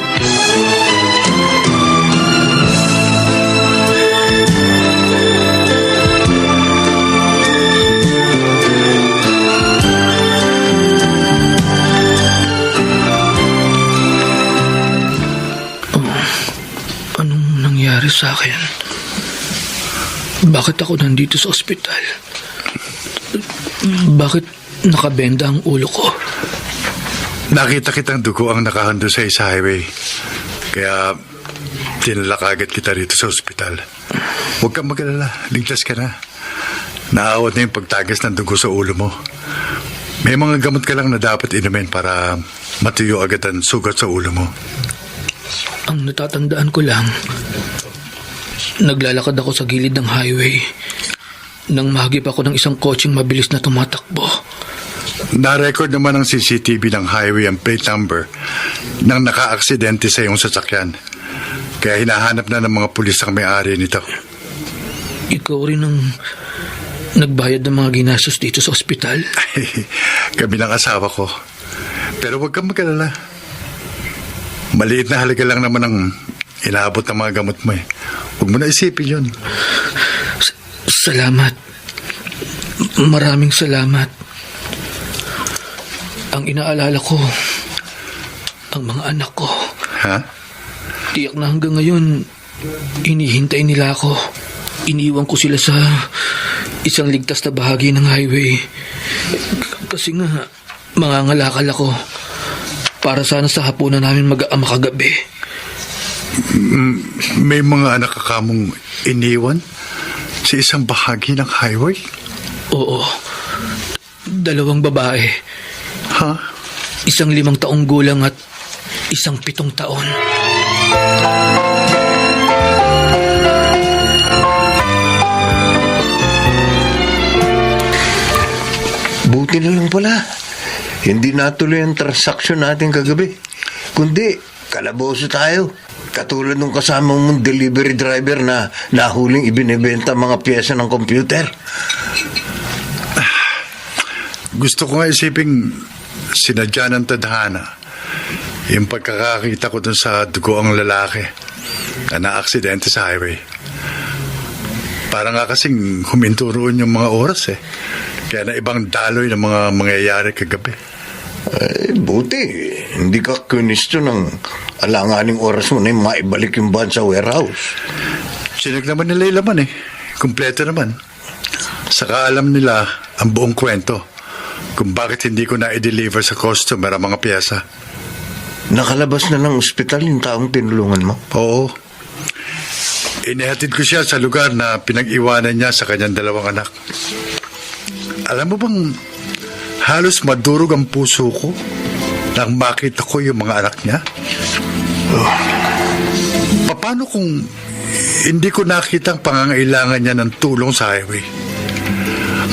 Anong nangyari sa akin? Bakit ako nandito sa ospital? Bakit nakabenda ang ulo ko? Nakita kitang dugo ang nakahandusay sa highway. Kaya tinala kagad kita rito sa ospital. Huwag kang mag-alala. Ligtas ka na. Naawat na yung pagtagas ng dugo sa ulo mo. May mga gamot ka lang na dapat inumin para matuyo agad ang sugat sa ulo mo. Ang natatandaan ko lang, naglalakad ako sa gilid ng highway nang mahagip ako ng isang kotseng mabilis na tumatakbo. Na-record naman ng CCTV ng highway ang plate number ng naka-aksidente sa iyong sasakyan. Kaya hinahanap na ng mga pulis ang may-ari nito. Ikaw rin ang nagbayad ng mga ginastos dito sa ospital? Kami ng asawa ko. Pero huwag kang mag-alala. Maliit na halaga lang naman ang inaabot ng mga gamot mo eh. Huwag mo na isipin yun. Salamat. Maraming salamat. Ang inaalala ko, ang mga anak ko. Ha? Tiyak na hanggang ngayon, inihintay nila ako. Iniwan ko sila sa isang ligtas na bahagi ng highway. Kasi nga, mangangalakal ako para sana sa hapunan namin mag-aama kagabi. May mga anak ka kamong iniwan sa isang bahagi ng highway? Oo. 2 babae. Ha? Isang 5 taong gulang at isang 7 taon. Buti na lang pala. Hindi natuloy ang transaksyon natin kagabi. Kundi, kalaboso tayo. Katulad nung kasama mong delivery driver na nahuling ibinebenta mga pyesa ng computer. Gusto ko nga isiping sinadya ng tadhana yung pagkakakita ko dun sa dugoang lalaki na naaksidente sa highway. Parang nga kasing huminto roon yung mga oras eh. Kaya na ibang daloy ng mga mangyayari kagabi. Buti. Hindi ka kunistyo ng alanganing oras mo na yung maibalik yung van sa warehouse. Sinag naman nila yung laman eh. Kumpleto naman. Saka alam nila ang buong kwento kung bakit hindi ko na i-deliver sa customer ang mga piyesa. Nakalabas na ng ospital yung taong tinulungan mo? Oo. Inihatid ko siya sa lugar na pinag-iwanan niya sa kanyang 2 anak. Alam mo bang halos madurog ang puso ko nang makita ko yung mga anak niya? Paano kung hindi ko nakita ang pangangailangan niya ng tulong sa highway?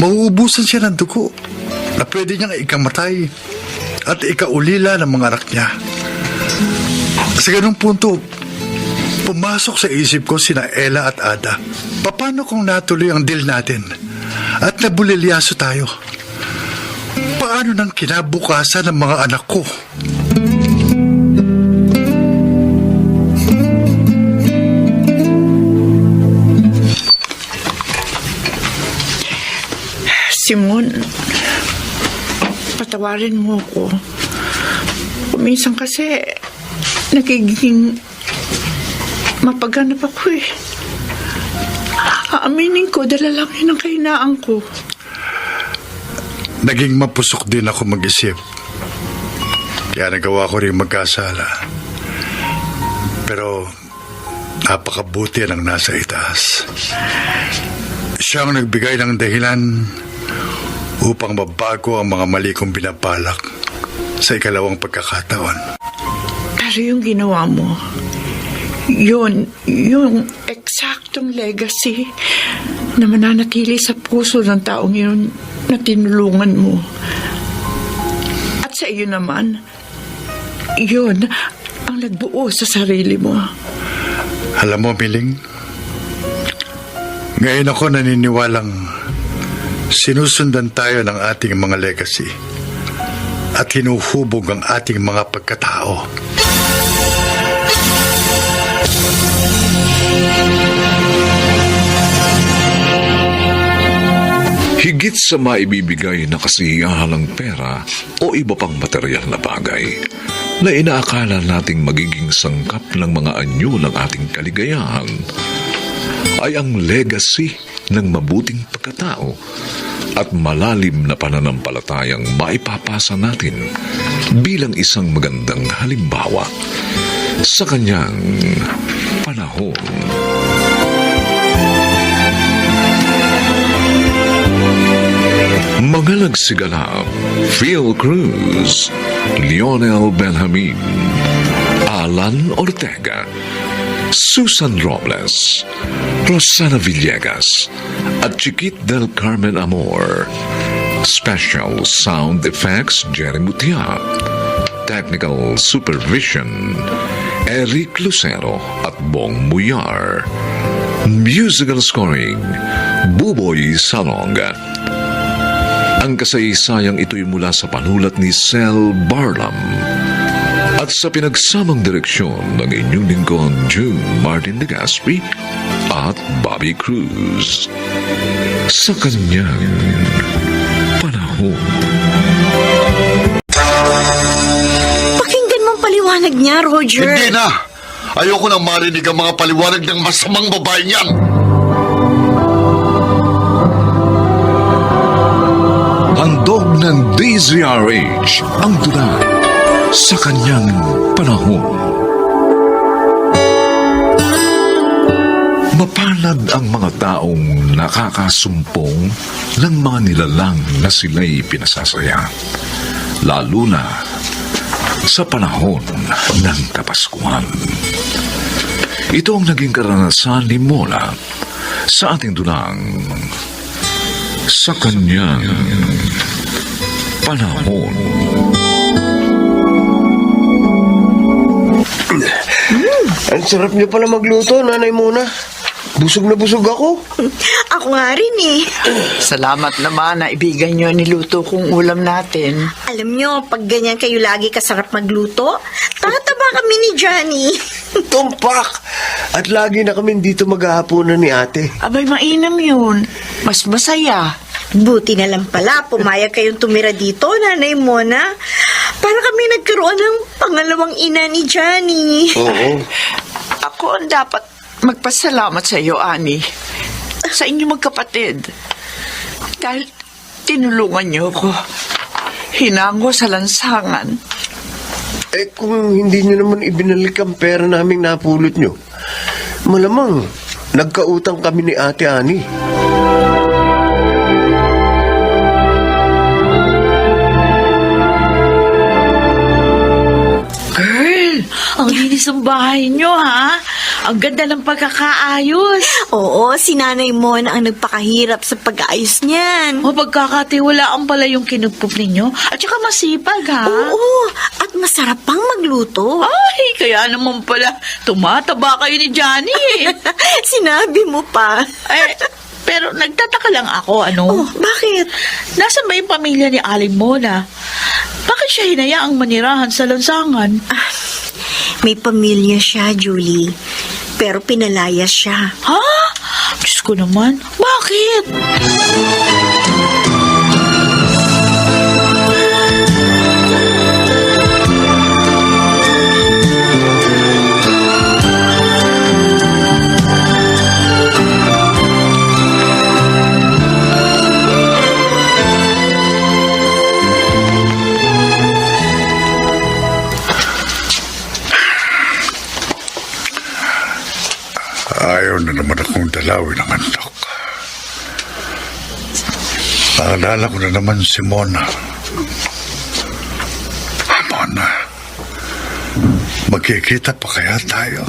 Mauubusan siya ng dugo na pwede niyang ikamatay at ikaulila ng mga anak niya. Sa ganung punto, pumasok sa isip ko sina Ella at Ada. Paano kung natuloy ang deal natin at nabulilyaso tayo? Paano nang kinabukasan ng mga anak ko? Simon, patawarin mo ko. Minsan kasi nagiging mapaganap ako eh. Aaminin ko, dala lang yun ang kahinaan ko. Naging mapusok din ako mag-isip. Kaya nagawa ko rin magkasala. Pero napakabuti ng nasa itaas. Siya ang nagbigay ng dahilan upang mabago ang mga mali kong binabalak sa ikalawang pagkakataon. Pero yung ginawa mo, yung eksaktong legacy na mananatili sa puso ng taong yun na tinulungan mo. At sa iyo naman, yun ang nagbuo sa sarili mo. Alam mo, Miling, ngayon ako naniniwalang sinusundan tayo ng ating mga legacy at hinuhubog ang ating mga pagkatao. Higit sa maibibigay na kasiyahalang pera o iba pang material na bagay na inaakala nating magiging sangkap ng mga anyo ng ating kaligayahan, ay ang legacy ng mabuting pagkatao at malalim na pananampalatayang maipapasa natin bilang isang magandang halimbawa sa kanyang panahon. Mga nagsigalap: Phil Cruz, Lionel Benjamin, Alan Ortega, Susan Robles, Rosana Villegas, at Chiquit del Carmen Amor. Special sound effects: Jerry Mutia. Technical supervision: Eric Lucero at Bong Muyar. Musical scoring: Buboy Salonga. Ang kasaysayang ito'y mula sa panulat ni Sel Barlam at sa pinagsamang direksyon ng inyong lingkod June Martin de Gaspi at Bobby Cruz. Sa kanyang panahon. Pakinggan mong paliwanag niya, Roger. Hindi na! Ayoko nang marinig ang mga paliwanag ng masamang babae niyan! Handog ng DZRH ang tula sa kanyang panahon. Palad ang mga taong nakakasumpong ng mga nilalang na sila'y pinasasaya. Lalo na sa panahon ng Kapaskuhan. Ito ang naging karanasan ni Mona sa ating dulang sa kanyang panahon. Ang sarap niyo pala magluto, Nanay Mona. Busog na busog ako. Ako nga rin eh. Salamat naman na ibigay niyo niluto kong ulam natin. Alam nyo, pag ganyan kayo lagi kasarap magluto, tataba kami ni Johnny. Tumpak! At lagi na kami dito maghahaponan ni ate. Abay, mainam yun. Mas masaya. Buti na lang pala, pumayag kayong tumira dito, Nanay Mona. Para kami nagkaroon ng pangalawang ina ni Johnny. Oo. Ako ang dapat magpasalamat sa iyo, Ani. Sa inyo magkapatid. Dahil tinulungan niyo ko. Hinango sa lansangan. Eh kung hindi nyo naman ibinalik ang pera naming napulot nyo, malamang nagkautang kami ni Ate Ani. Ang linis ng bahay nyo, ha? Ang ganda ng pagkakaayos. Oo, si Nanay Mona ang nagpakahirap sa pag-aayos niyan. O pagkakatiwalaan pala yung kinupop ninyo. At saka masipag, ha? Oo, at masarap pang magluto. Ay, kaya naman pala tumataba kayo ni Johnny. Sinabi mo pa. Pero nagtataka lang ako, ano? Oh, bakit? Nasaan ba yung pamilya ni Aling Mona? Bakit siya hinayaang manirahan sa lansangan? May pamilya siya, Julie. Pero pinalayas siya. Ha? Diyos ko naman. Bakit? Ayaw na naman akong dalawin ng antok. Naalala ko na naman si Mona. Mona, magkikita pa kaya tayo?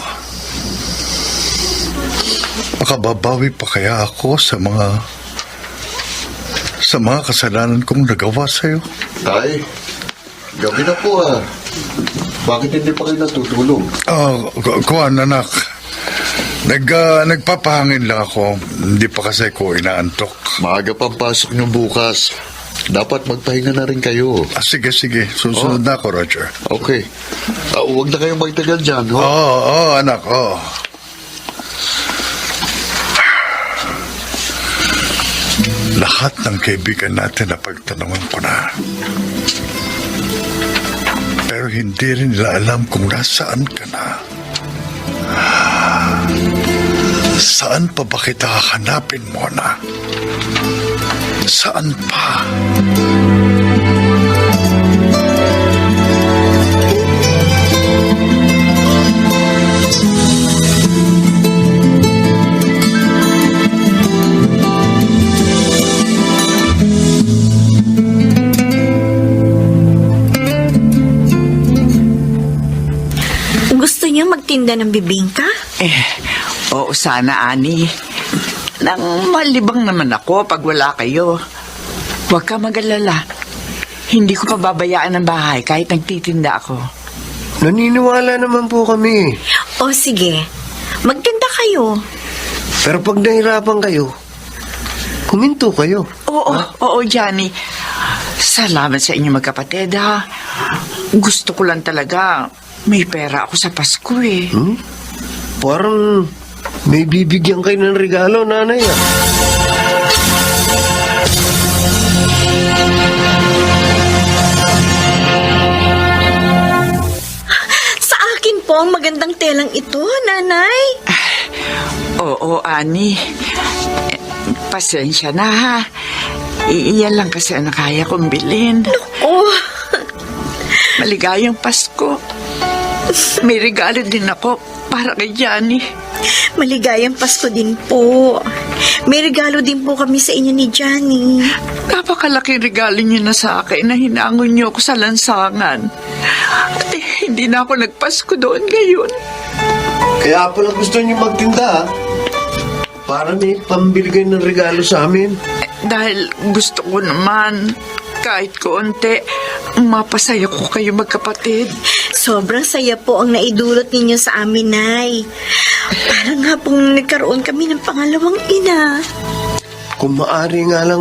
Makababawi pa kaya ako sa mga kasalanan kong nagawa sa'yo? Tay, gabi na po ah. Bakit hindi pa kayo natutulog? Kuwan, anak. Nagpapahangin lang ako. Hindi pa kasi ko inaantok. Maaga pang pasok niyo bukas. Dapat magpahinga na rin kayo. Sige. Susunod na ako, Roger. Okay. Huwag na kayong magtagal dyan, ho? Oo, anak, oo. Lahat ng kaibigan natin na pagtanungan ko na. Pero hindi rin nila alam kung nasaan ka na. Saan pa ba kita hahanapin, Mona? Saan pa? Gusto niyo magtinda ng bibingka? Oo, sana, Ani. Nang malibang naman ako pag wala kayo. Huwag ka mag-alala. Hindi ko pababayaan ang bahay kahit nagtitinda ako. Naniniwala naman po kami. O sige, magtinda kayo. Pero pag nahirapan kayo, kuminto kayo. Oo, Johnny. Salamat sa inyo magkapatid, ha. Gusto ko lang talaga may pera ako sa Pasko, eh. Parang may bibigyan kayo ng regalo, Nanay, ah. Sa akin po ang magandang telang ito, Nanay. Oo, Ani. Pasensya na, ha. Iyan lang kasi ang kaya kong bilhin. Oh, Maligayang Pasko. May regalo din ako para kay Johnny. Maligayang Pasko din po. May regalo din po kami sa inyo ni Johnny. Napakalaking regalo niyo na sa akin na hinangon niyo ako sa lansangan. At hindi na ako nagpasko doon ngayon. Kaya pala gusto niyo magtinda, ha? Para may pambili kayo ng regalo sa amin. Dahil gusto ko naman, kahit konti, mapasaya ko kayo magkapatid. Sobrang saya po ang naidulot ninyo sa amin, Nay. Parang nga pong nagkaroon kami ng pangalawang ina. Kung maaari nga lang,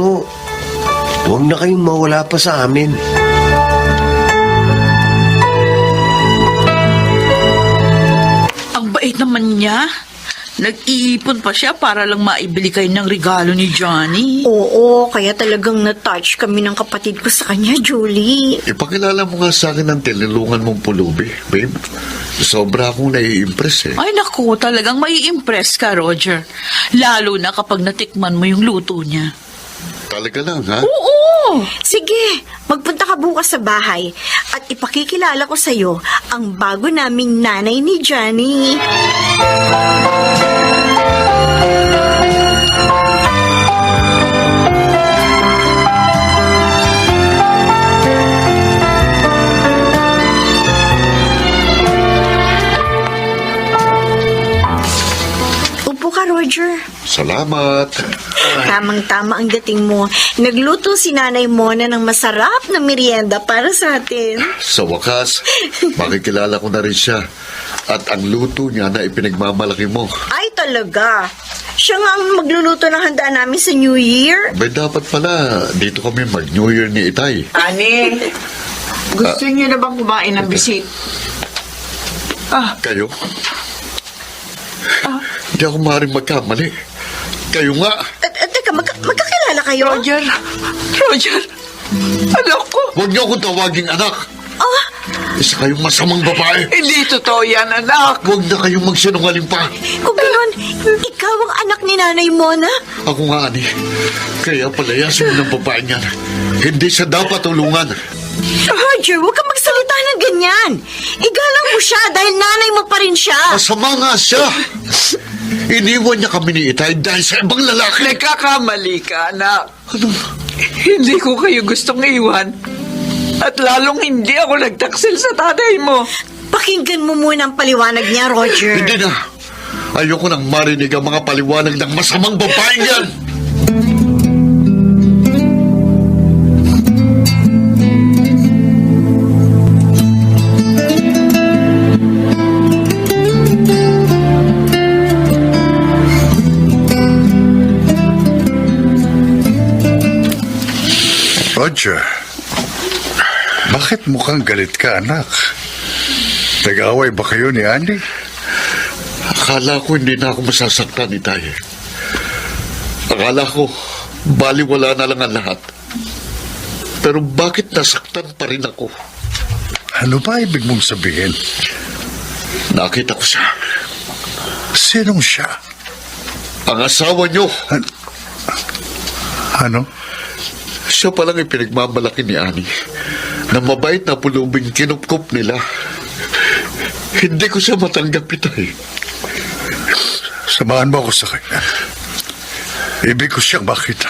huwag na kayong mawala pa sa amin. Ang bait naman niya. Nag-iipon pa siya para lang maibili kayo ng regalo ni Johnny. Oo, kaya talagang na-touch kami ng kapatid ko sa kanya, Julie. Ipakilala mo nga sa akin ang tinulungan mong pulubi, babe. Sobra akong nai-impress eh. Ay naku, talagang mai-impress ka, Roger. Lalo na kapag natikman mo yung luto niya. Talaga lang, ha? Oo! Sige, magpunta ka bukas sa bahay at ipakikilala ko sa'yo ang bago naming nanay ni Johnny. Upo ka, Roger. Salamat. Tamang-tama ang dating mo. Nagluto si Nanay Mona ng masarap na merienda para sa atin. Sa wakas, makikilala ko na rin siya. At ang luto niya na ipinagmamalaki mo. Ay, talaga. Siya nga ang magluluto ng handa namin sa New Year. Ba, dapat pala dito kami mag-New Year ni Itay. Ani, gusto niyo na bang kumain ng bisit? Kayo? Hindi ako maaaring magkamali. Kayo nga. Teka, magkakilala kayo? Roger, anak ko. Huwag niyo akong tawaging anak. Isa kayong masamang babae. Hindi totoo yan, anak. Huwag na kayong magsinungaling pa. Kung gano'n, ikaw ang anak ni Nanay Mona? Ako nga, Ani. Kaya palayasin mo ng babae niyan. Hindi siya dapat tulungan. Roger, huwag kang magsalita ng ganyan. Igalang mo siya dahil nanay mo pa rin siya. Masama nga siya. Iniwan niya kami ni Itay dahil sa ibang lalaki. Nagkakamali ka, anak. Ano? Hindi ko kayo gustong iwan. At lalong hindi ako nagtaksil sa tatay mo. Pakinggan mo muna ang paliwanag niya, Roger. Hindi na. Ayoko nang marinig ang mga paliwanag ng masamang babaeng yan. Roger, bakit mukhang galit ka, anak? Nag-away ba kayo ni Andy? Akala ko hindi na ako masasaktan ni Tay. Akala ko baliwala na lang ang lahat. Pero bakit nasaktan pa rin ako? Ano ba ibig mong sabihin? Nakita ko siya. Sinong siya? Ang asawa niyo. Ano? Siya palang ipinagmamalaki ni Annie na mabait na pulubing kinupkup nila. Hindi ko siya matanggap ito eh. Samahan mo ako sa kanya. Ibig ko siyang makita.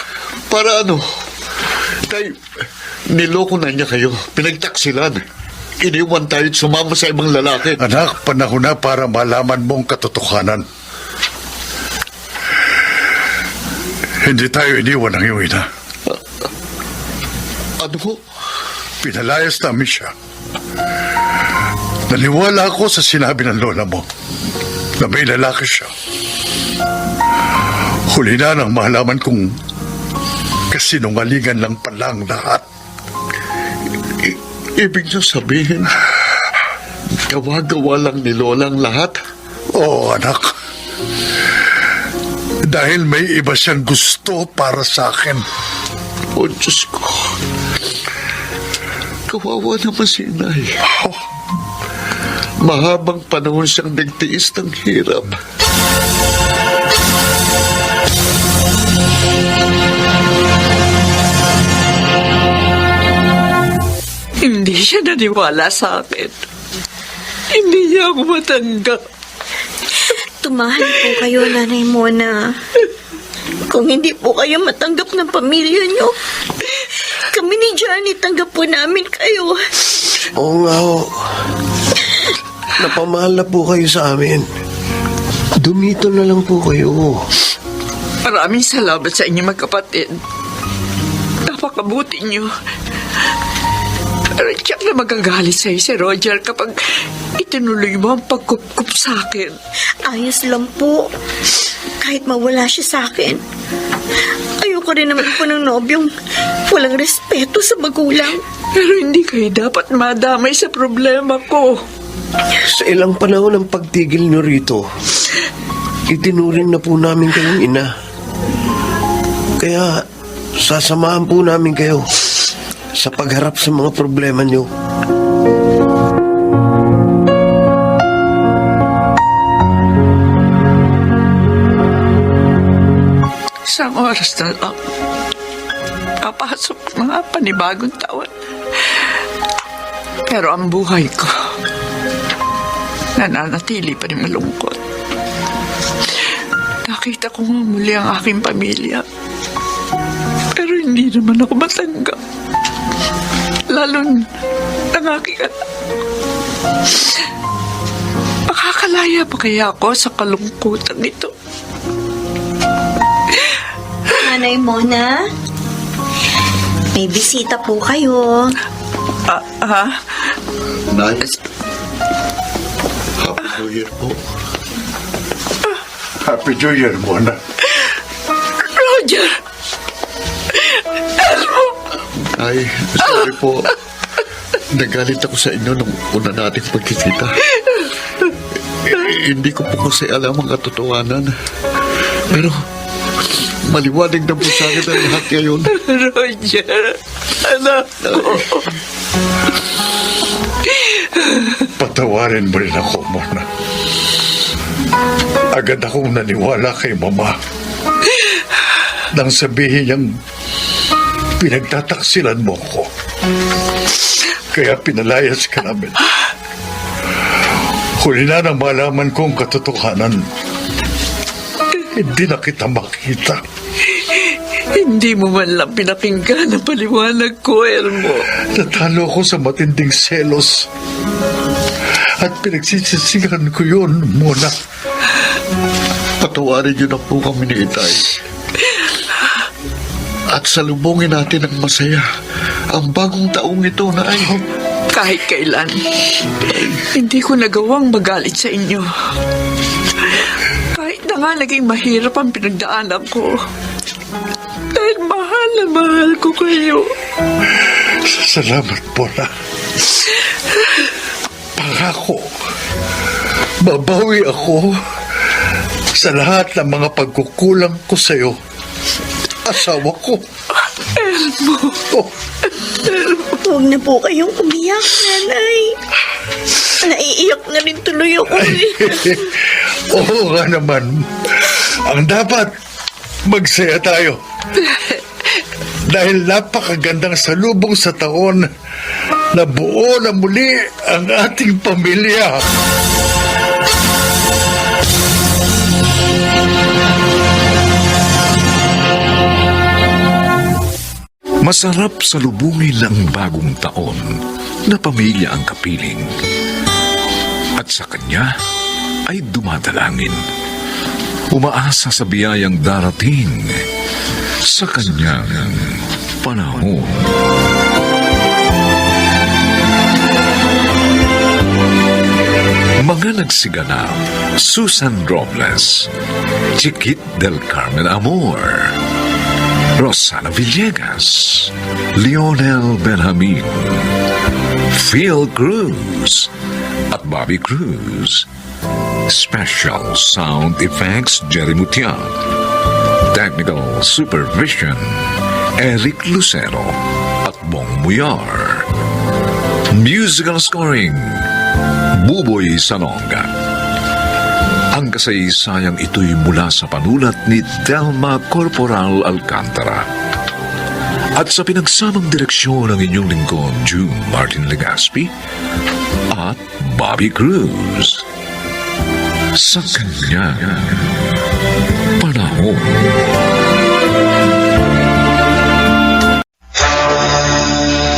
Para ano? Tay, niloko na niya kayo. Pinagtaksilan. Iniwan tayo at sumama sa ibang lalaki. Anak, panahon na para malaman mo ang katotohanan. Hindi tayo iniwan ng iyong ina. Ano ho? Pinalayas namin siya. Naniwala ako sa sinabi ng lola mo na may lalaki siya. Huli na nang malaman kong kasinungalingan lang pala ang lahat. Ibig niyo sabihin, gawa-gawa lang ni Lola ang lahat? Oo, anak. Dahil may iba siyang gusto para sa akin. O Diyos ko, kawawa naman si Inay. Mahabang panahon siyang nagtiis ng hirap. Hindi siya naniwala sa akin. Hindi niya ako matanggap. Tumahan po kayo, Nanay Mona. Kung hindi po kayo matanggap ng pamilya niyo, kami ni Johnny tanggap po namin kayo. Oo nga ho. Napamahal na po kayo sa amin. Dumito na lang po kayo. Maraming salamat sa inyo magkapatid. Napakabuti niyo. Pero tiyak na magagalit sa'yo si Roger kapag itinuloy mo ang pagkup-kup sa akin. Ayos lang po. Kahit mawala siya sa akin. Ayoko rin naman po ng nobyong walang respeto sa magulang. Pero hindi kayo dapat madamay sa problema ko. Sa ilang panahon ng pagtigil nyo rito, itinuring na po namin kayong ina. Kaya sasamahan po namin kayo sa pagharap sa mga problema nyo. Isang oras na lang. Papasok mga panibagong taon. Pero ang buhay ko, nananatili pa rin malungkot. Nakita ko nga muli ang aking pamilya. Pero hindi naman ako matanggap. Lalo ng aking anak. Makakalaya pa kaya ako sa kalungkutan ito? Nanay Mona, may bisita po kayo. Nay, Happy New Year po. Happy New Year, Mona. Roger! Elmo! Ay, sorry po. Nagalit ako sa inyo nung una nating pagkikita. Hindi ko po kasi alam ang katotohanan. Pero maliwanag na po sa akin ang lahat ngayon. Roger, anak ko. Patawarin mo rin ako, Mona. Agad akong naniwala kay Mama nang sabihin niyang pinagtataksilan mo ko. Kaya pinalayas ka namin. Huli na nang malaman kong katotohanan, hindi na kita makita. Hindi mo man lang pinakinggan ang paliwanag ko, Elmo. Natalo ako sa matinding selos. At pinagsisisigan ko yun, Mona. Patawarin niyo na po kami ni Itay. At salubungin natin ng masaya ang bagong taong ito na ay... Kahit kailan, hindi ko nagawang magalit sa inyo. Kahit na nga naging mahirap ang pinagdaanan ko. Dahil mahal na mahal ko kayo. Salamat, Mona. Pangako, babawi ako sa lahat ng mga pagkukulang ko sa'yo. Asawa ko. Elmo. Oh. Huwag na po kayong umiyak, Nanay. Naiiyak na rin tuloy ako eh. Oo nga naman. Ang dapat, magsaya tayo. Dahil napakagandang salubong sa taon na buo na muli ang ating pamilya. Masarap salubungin ng bagong taon na pamilya ang kapiling. At sa kanya ay dumadalangin. Umaasa sa biyayang darating sa kanyang panahon. Mga nagsiganap: Susan Robles, Chiquit del Carmen Amor, Rosana Villegas, Lionel Benjamin, Phil Cruz at Bobby Cruz. Special Sound Effects Jerry Mutian. Technical Supervision Eric Lucero at Bong Muyar. Musical Scoring Buboy Sanonga. Ang kasaysayang ito'y mula sa panulat ni Telma Corporal Alcantara. At sa pinagsamang direksyon ng inyong lingkod, June Martin Legaspi at Bobby Cruz. Sa kanyang panahon.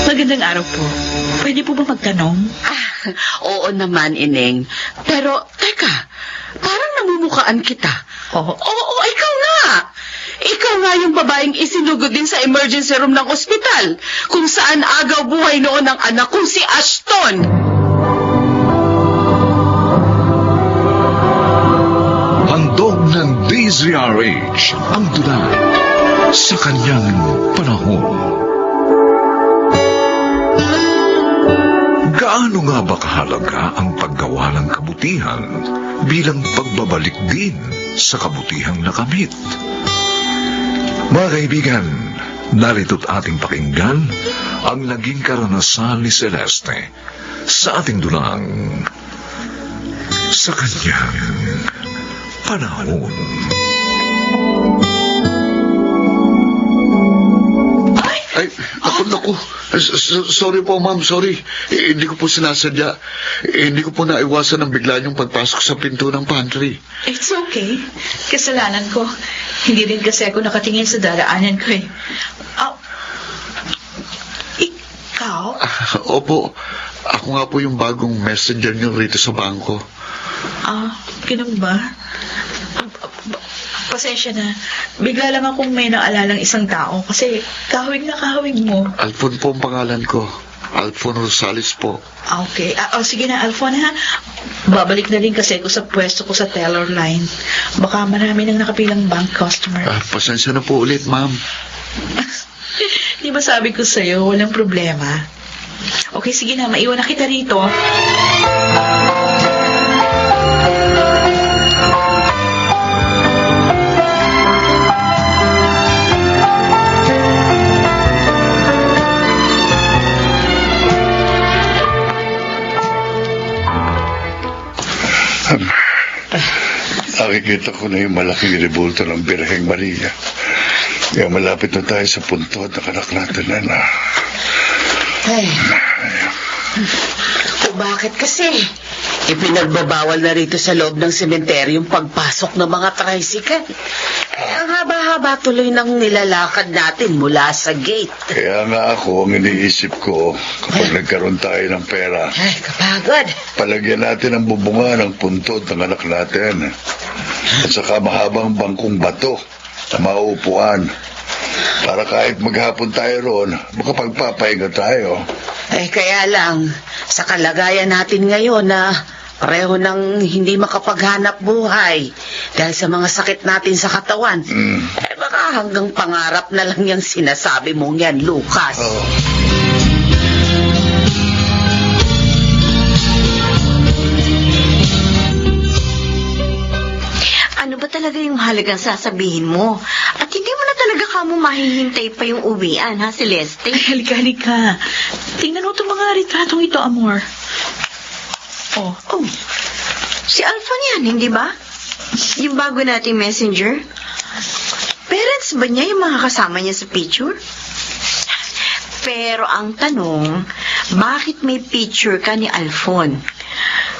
Magandang araw po. Pwede po ba magtanong? Oo naman, Ineng. Pero, teka, parang namumukhaan kita. Oo. Oo, ikaw nga. Ikaw nga yung babaeng isinugod din sa emergency room ng ospital, kung saan agaw buhay noon ang anak kong si Ashton. Handog ng DZRH ang dulang sa kanyang panahon. Gaano nga ba kahalaga ang paggawa ng kabutihan bilang pagbabalik din sa kabutihang nakamit? Mga kaibigan, narito't ating pakinggan ang naging karanasan ni Celeste sa ating dulang sa kanyang panahon. Ay, naku. Sorry po, ma'am, sorry. Hindi ko po sinasadya. Hindi ko po naiwasan ang bigla niyong pagpasok sa pinto ng pantry. It's okay. Kasalanan ko. Hindi rin kasi ako nakatingin sa daraanan ko eh. Ikaw? Opo, ako nga po yung bagong messenger niyo rito sa bangko. Ganun ba? Pasensya na. Bigla lang akong may naalalang isang tao kasi kahawig na kahawig mo. Alfon po ang pangalan ko. Alfon Rosales po. Okay. Sige na, Alfon, ha? Babalik na rin kasi ako sa pwesto ko sa teller line. Baka marami nang nakapilang bank customer. Pasensya na po ulit, ma'am. Di ba sabi ko sa'yo, walang problema. Okay, sige na, maiwan na kita rito. Nakikita ko na yung malaking rebulto ng Birheng Maria. Kaya malapit na tayo sa punto at anak natin na. Ay. O bakit kasi? Ipinagbabawal na rito sa loob ng sementeryo yung pagpasok ng mga tricycle. Ang haba-haba tuloy ng nilalakad natin mula sa gate. Kaya nga ako ang iniisip ko kapag nagkaroon tayo ng pera. Ay, kapagod. Palagyan natin ang bubunga ng puntod ng anak natin. At saka mahabang bangkong bato na mauupuan. Para kahit maghapon tayo roon, makapagpapahinga tayo. Kaya lang, sa kalagayan natin ngayon na pareho nang hindi makapaghanap buhay dahil sa mga sakit natin sa katawan, baka hanggang pangarap na lang yung sinasabi mong yan, Lucas. Ano ba talaga yung halagang sasabihin mo? At hindi mo na talaga kamo mahihintay pa yung uwian, ha, Celeste? Ay, halika. Tingnan mo itong mga retratong ito, Amor. Oh, si Alphon yan, hindi ba? Yung bago nating messenger? Parents ba niya yung mga kasama niya sa picture? Pero ang tanong, bakit may picture ka ni Alphon?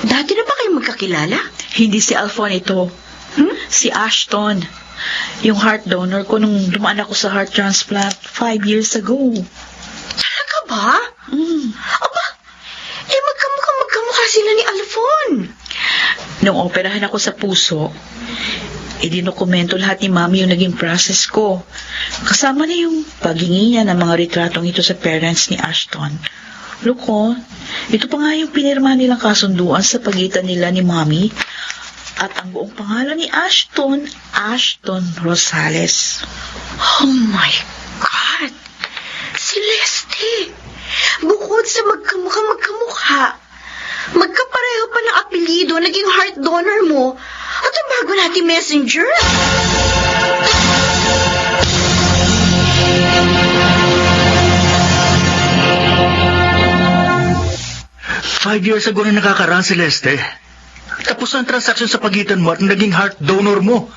Dati na ba kayo magkakilala? Hindi si Alphon ito. Si Ashton. Yung heart donor ko nung dumaan ako sa heart transplant 5 years ago. Talaga ba? Aba, magkamukha sila ni Alphon. Nung operahan ako sa puso, idinokumento lahat ni Mami yung naging process ko. Kasama na yung paghingi niya ng mga retratong ito sa parents ni Ashton. Look, ito pa nga yung pinirma nilang kasunduan sa pagitan nila ni Mami at ang buong pangalan ni Ashton, Ashton Rosales. Oh my God! Celeste! Bukod sa magkamukha, magkapareho pa ng apelido, naging heart donor mo. At ang bago nating messenger. 5 years ago na nakakaraan, Celeste. Tapos ang transaksyon sa pagitan mo at naging heart donor mo.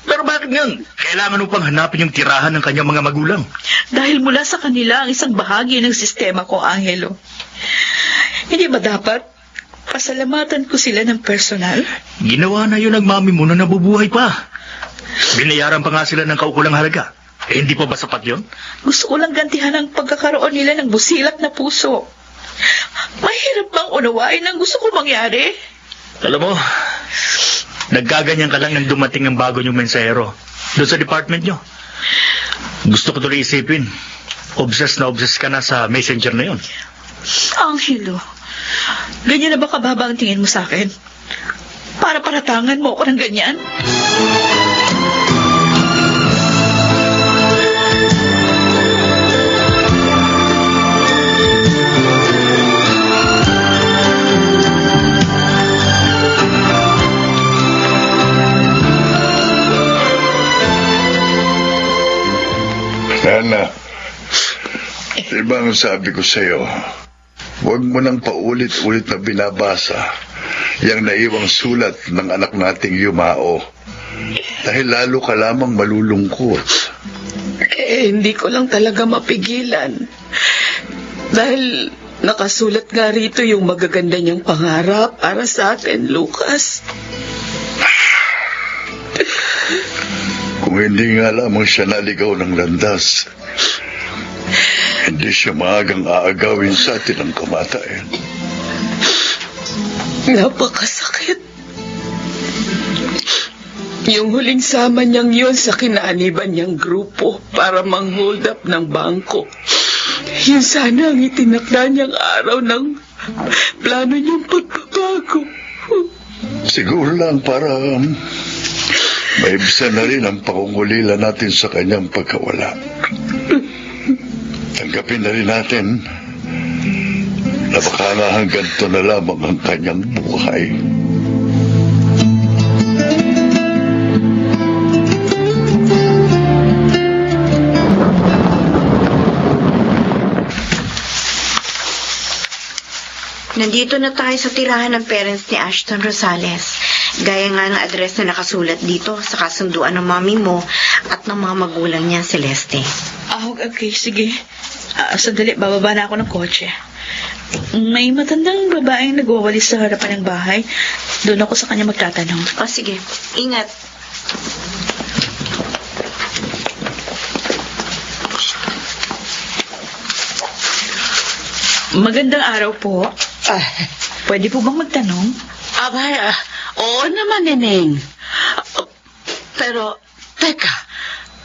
Pero bakit ngayon? Kailangan mo pang hanapin yung tirahan ng kanyang mga magulang. Dahil mula sa kanila ang isang bahagi ng sistema ko, Angelo. Hindi ba dapat Pasalamatan ko sila ng personal. Ginawa na yun ng mami mo na nabubuhay pa. Binayaran pa nga sila ng kaukulang halaga. Hindi pa ba sapat yun? Gusto ko lang gantihan ang pagkakaroon nila ng busilak na puso. Mahirap bang unawain ang gusto ko mangyari? Alam mo, nagkaganyan ka lang nang dumating ng bago niyong mensahero doon sa department niyo. Gusto ko tuloy isipin, obsessed ka na sa messenger na yun. Angelo, ganyan na ba kababa ang tingin mo sa akin? Para paratangan mo ako ng ganyan? Nana, diba ang sabi ko sa'yo, huwag mo nang paulit-ulit na binabasa yung naiwang sulat ng anak nating Yumao. Dahil lalo ka lamang malulungkot. Hindi ko lang talaga mapigilan. Dahil nakasulat nga rito yung magaganda niyang pangarap para sa atin, Lucas. Kung hindi nga lamang siya naligaw ng landas, hindi siya maagang aagawin sa atin ang kamatayan. Napakasakit. Yung huling sama niyang yun sa kinaaniban niyang grupo para mang-hold up ng bangko. Yun sana ang itinakda niyang araw ng plano niyang pagbabago. Siguro lang para maibsan na rin ang pangungulila natin sa kanyang pagkawala. Tanggapin na rin natin na baka nga hanggang to na lamang ang kanyang buhay. Nandito na tayo sa tirahan ng parents ni Ashton Rosales. Gaya nga ng address na nakasulat dito sa kasunduan ng mami mo at ng mga magulang niya, Celeste. Okay, sige. Sandali, bababa na ako ng kotse. May matandang babaeng nagwawalis sa harapan ng bahay. Doon ako sa kanya magtatanong. Sige. Ingat. Magandang araw po. Pwede po bang magtanong? Oo naman, Neneng. Pero, teka,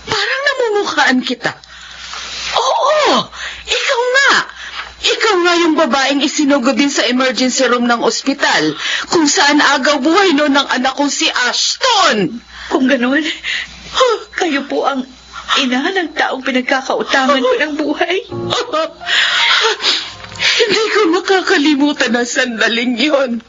parang namumukhaan kita. Oo, ikaw nga. Ikaw nga yung babaeng isinugod din sa emergency room ng ospital, kung saan agaw buhay noon ng anak kong si Ashton. Kung ganun, kayo po ang ina ng taong pinagkakautangan ko ng buhay. Hindi ko makakalimutan ang sandaling yon.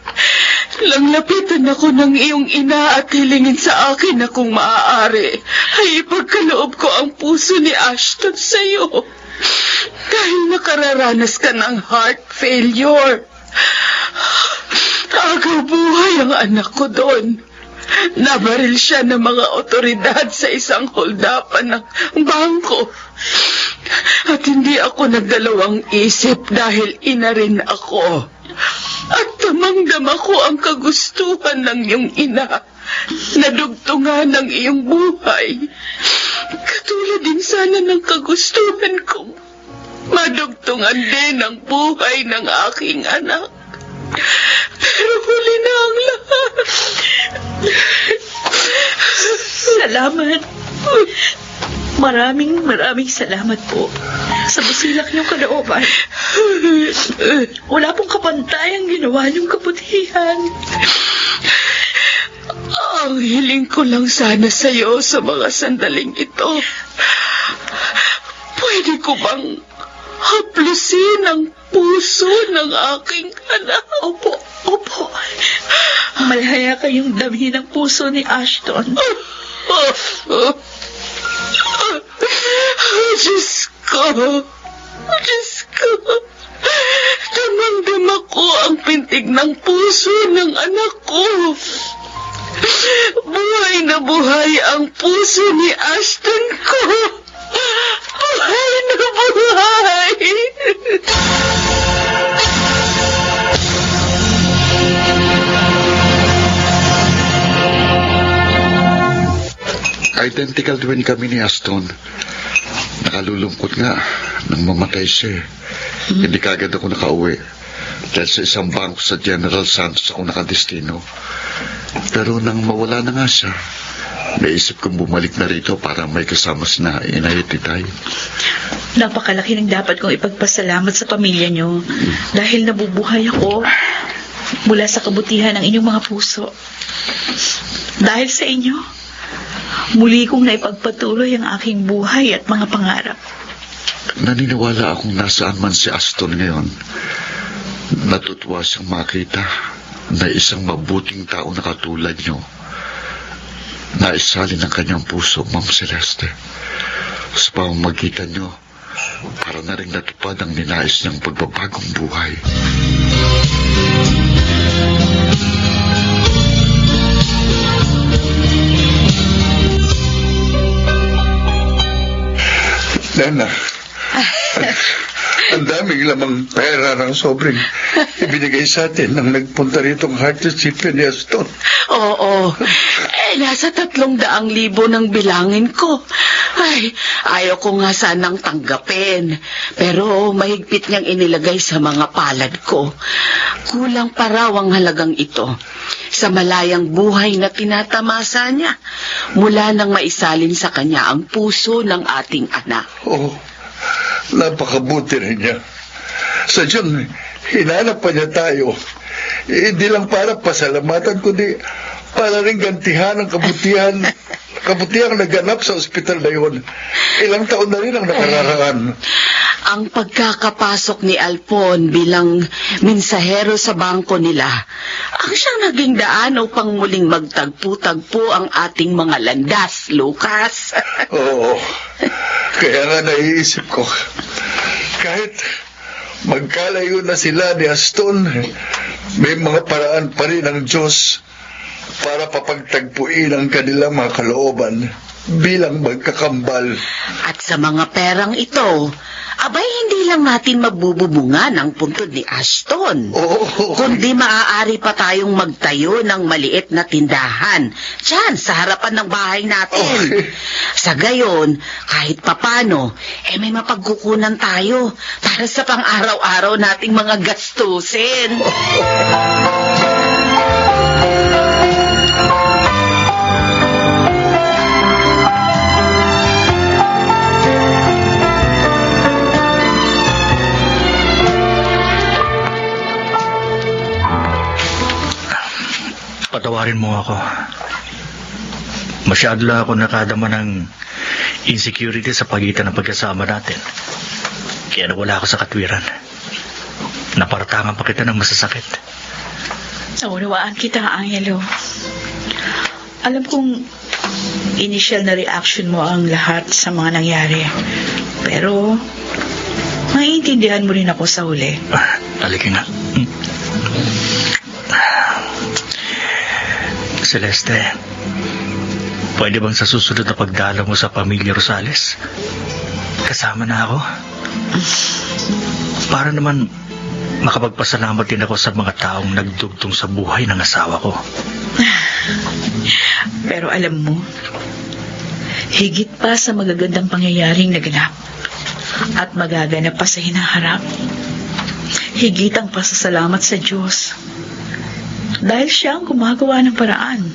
Langlapitan ako ng iyong ina at hilingin sa akin na kung maaari ay ipagkaloob ko ang puso ni Ashton sa iyo. Dahil nakararanas ka ng heart failure. Agaw buhay ang anak ko doon. Nabaril siya ng mga otoridad sa isang holdapan ng bangko. At hindi ako nagdalawang isip dahil ina rin ako. At tamangdam ako ang kagustuhan ng iyong ina na dugtungan ng iyong buhay. Katulad din sana ng kagustuhan kong madugtungan din ang buhay ng aking anak. Pero huli na ang lahat. Salamat. Maraming salamat po sa busilak niyong kalooban. Wala pong kapantay ang ginawa niyong kabutihan. Ang hiling ko lang sana sa iyo sa mga sandaling ito. Pwede ko bang haplusin ang puso ng aking anak? Opo. Malaya kayong damhin ang puso ni Ashton. Diyos ko. Damang-dama ko ang pintig ng puso ng anak ko. Buhay na buhay ang puso ni Ashton ko. Buhay na buhay. Identical twin kami ni Aston. Nakalulungkot nga nang mamatay siya. Hindi kagad ako nakauwi. Dahil sa isang bangko sa General Santos ako nakadestino. Pero nang mawala na nga siya, naisip kong bumalik na rito para may kasama na inayititay. Napakalaki ng dapat kong ipagpasalamat sa pamilya niyo dahil nabubuhay ako mula sa kabutihan ng inyong mga puso. Dahil sa inyo, muli kong naipagpatuloy ang aking buhay at mga pangarap. Naniniwala akong nasaan man si Aston ngayon. Natutuwa siyang makita na isang mabuting tao na katulad niyo naisali ng kanyang puso, Ma'am Celeste. Sa pamamagitan niyo, para na rin natupad ang ninais niyang pagbabagong buhay. Nana, ang daming lamang pera ng sobrang ibinigay sa atin nang nagpunta rito ang heart recipient ni Aston. Oo. Nasa 300,000 ng bilangin ko. Ay, ayaw ko nga sanang tanggapin. Pero mahigpit niyang inilagay sa mga palad ko. Kulang pa raw ang halagang ito sa malayang buhay na tinatamasa niya mula nang maisalin sa kanya ang puso ng ating anak. Oo, napakabuti rin niya. Sadyang hinanap pa niya tayo. Hindi lang para pasalamatan, kundi para rin gantihan ang kabutihang naganap sa ospital na yun. Ilang taon na rin ang nakararaan. Ang pagkakapasok ni Alpon bilang mensahero sa bangko nila, ang siyang naging daan upang muling magtagpo-tagpo ang ating mga landas, Lucas. Oo, kaya nga naiisip ko, kahit magkalayo na sila ni Aston, may mga paraan pa rin ang Diyos para papagtagpuin ang kanilang mga kalooban bilang magkakambal. At sa mga perang ito, abay hindi lang natin mabububungan ang puntod ni Aston. Kundi maaari pa tayong magtayo ng maliit na tindahan dyan sa harapan ng bahay natin. Sa gayon, kahit papano, may mapagkukunan tayo para sa pang-araw-araw nating mga gastusin. Patawarin mo ako. Masyado lang ako nakadama ng insecurity sa pagitan ng pagkasama natin. Kaya nawala ako sa katwiran. Naparatangan pa kita ng masasakit. Naunawaan kita, Angelo. Alam kong initial na reaction mo ang lahat sa mga nangyari. Pero maiintindihan mo rin ako sa huli. Halika nga. Celeste, pwede bang sa susunod na pagdalaw mo sa pamilya Rosales, kasama na ako? Para naman makapagpasalamat din ako sa mga taong nagdugtong sa buhay ng asawa ko. Pero alam mo, higit pa sa magagandang pangyayaring naganap at magaganap pa sa hinaharap, higit ang pasasalamat sa Diyos. Dahil siya ang gumagawa ng paraan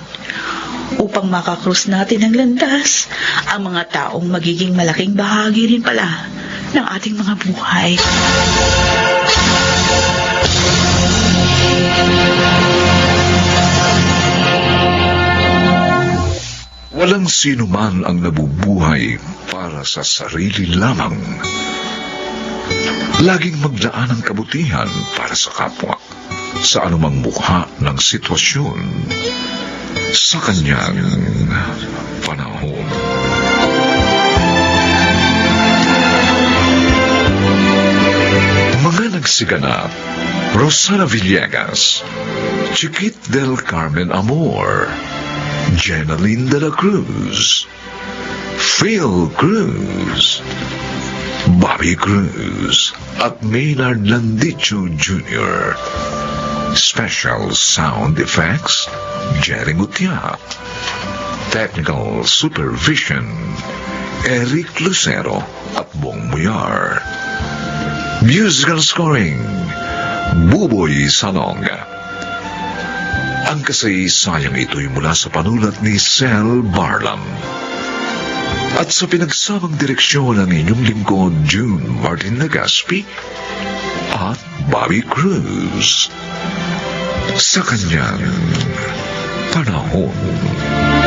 upang makakrus natin ng landas ang mga taong magiging malaking bahagi rin pala ng ating mga buhay. Walang sino man ang nabubuhay para sa sarili lamang. Laging magdaan ang kabutihan para sa kapwa, sa anumang mukha ng sitwasyon, sa kanyang panahon. Mga nagsiganap: Rosana Villegas, Chiquit del Carmen Amor, Jenaline de la Cruz, Phil Cruz, Bobby Cruz, at Maynard Landicho Jr. Special sound effects, Jerry Mutia. Technical Supervision, Eric Lucero at Bong Muyar. Musical Scoring, Buboy Salong. Ang kasaysayang ito'y mula sa panulat ni Sel Barlam. At sa pinagsamang direksyon ng inyong lingkod, June Martin Legaspi at Bobby Cruz. Sa kanyang panahon.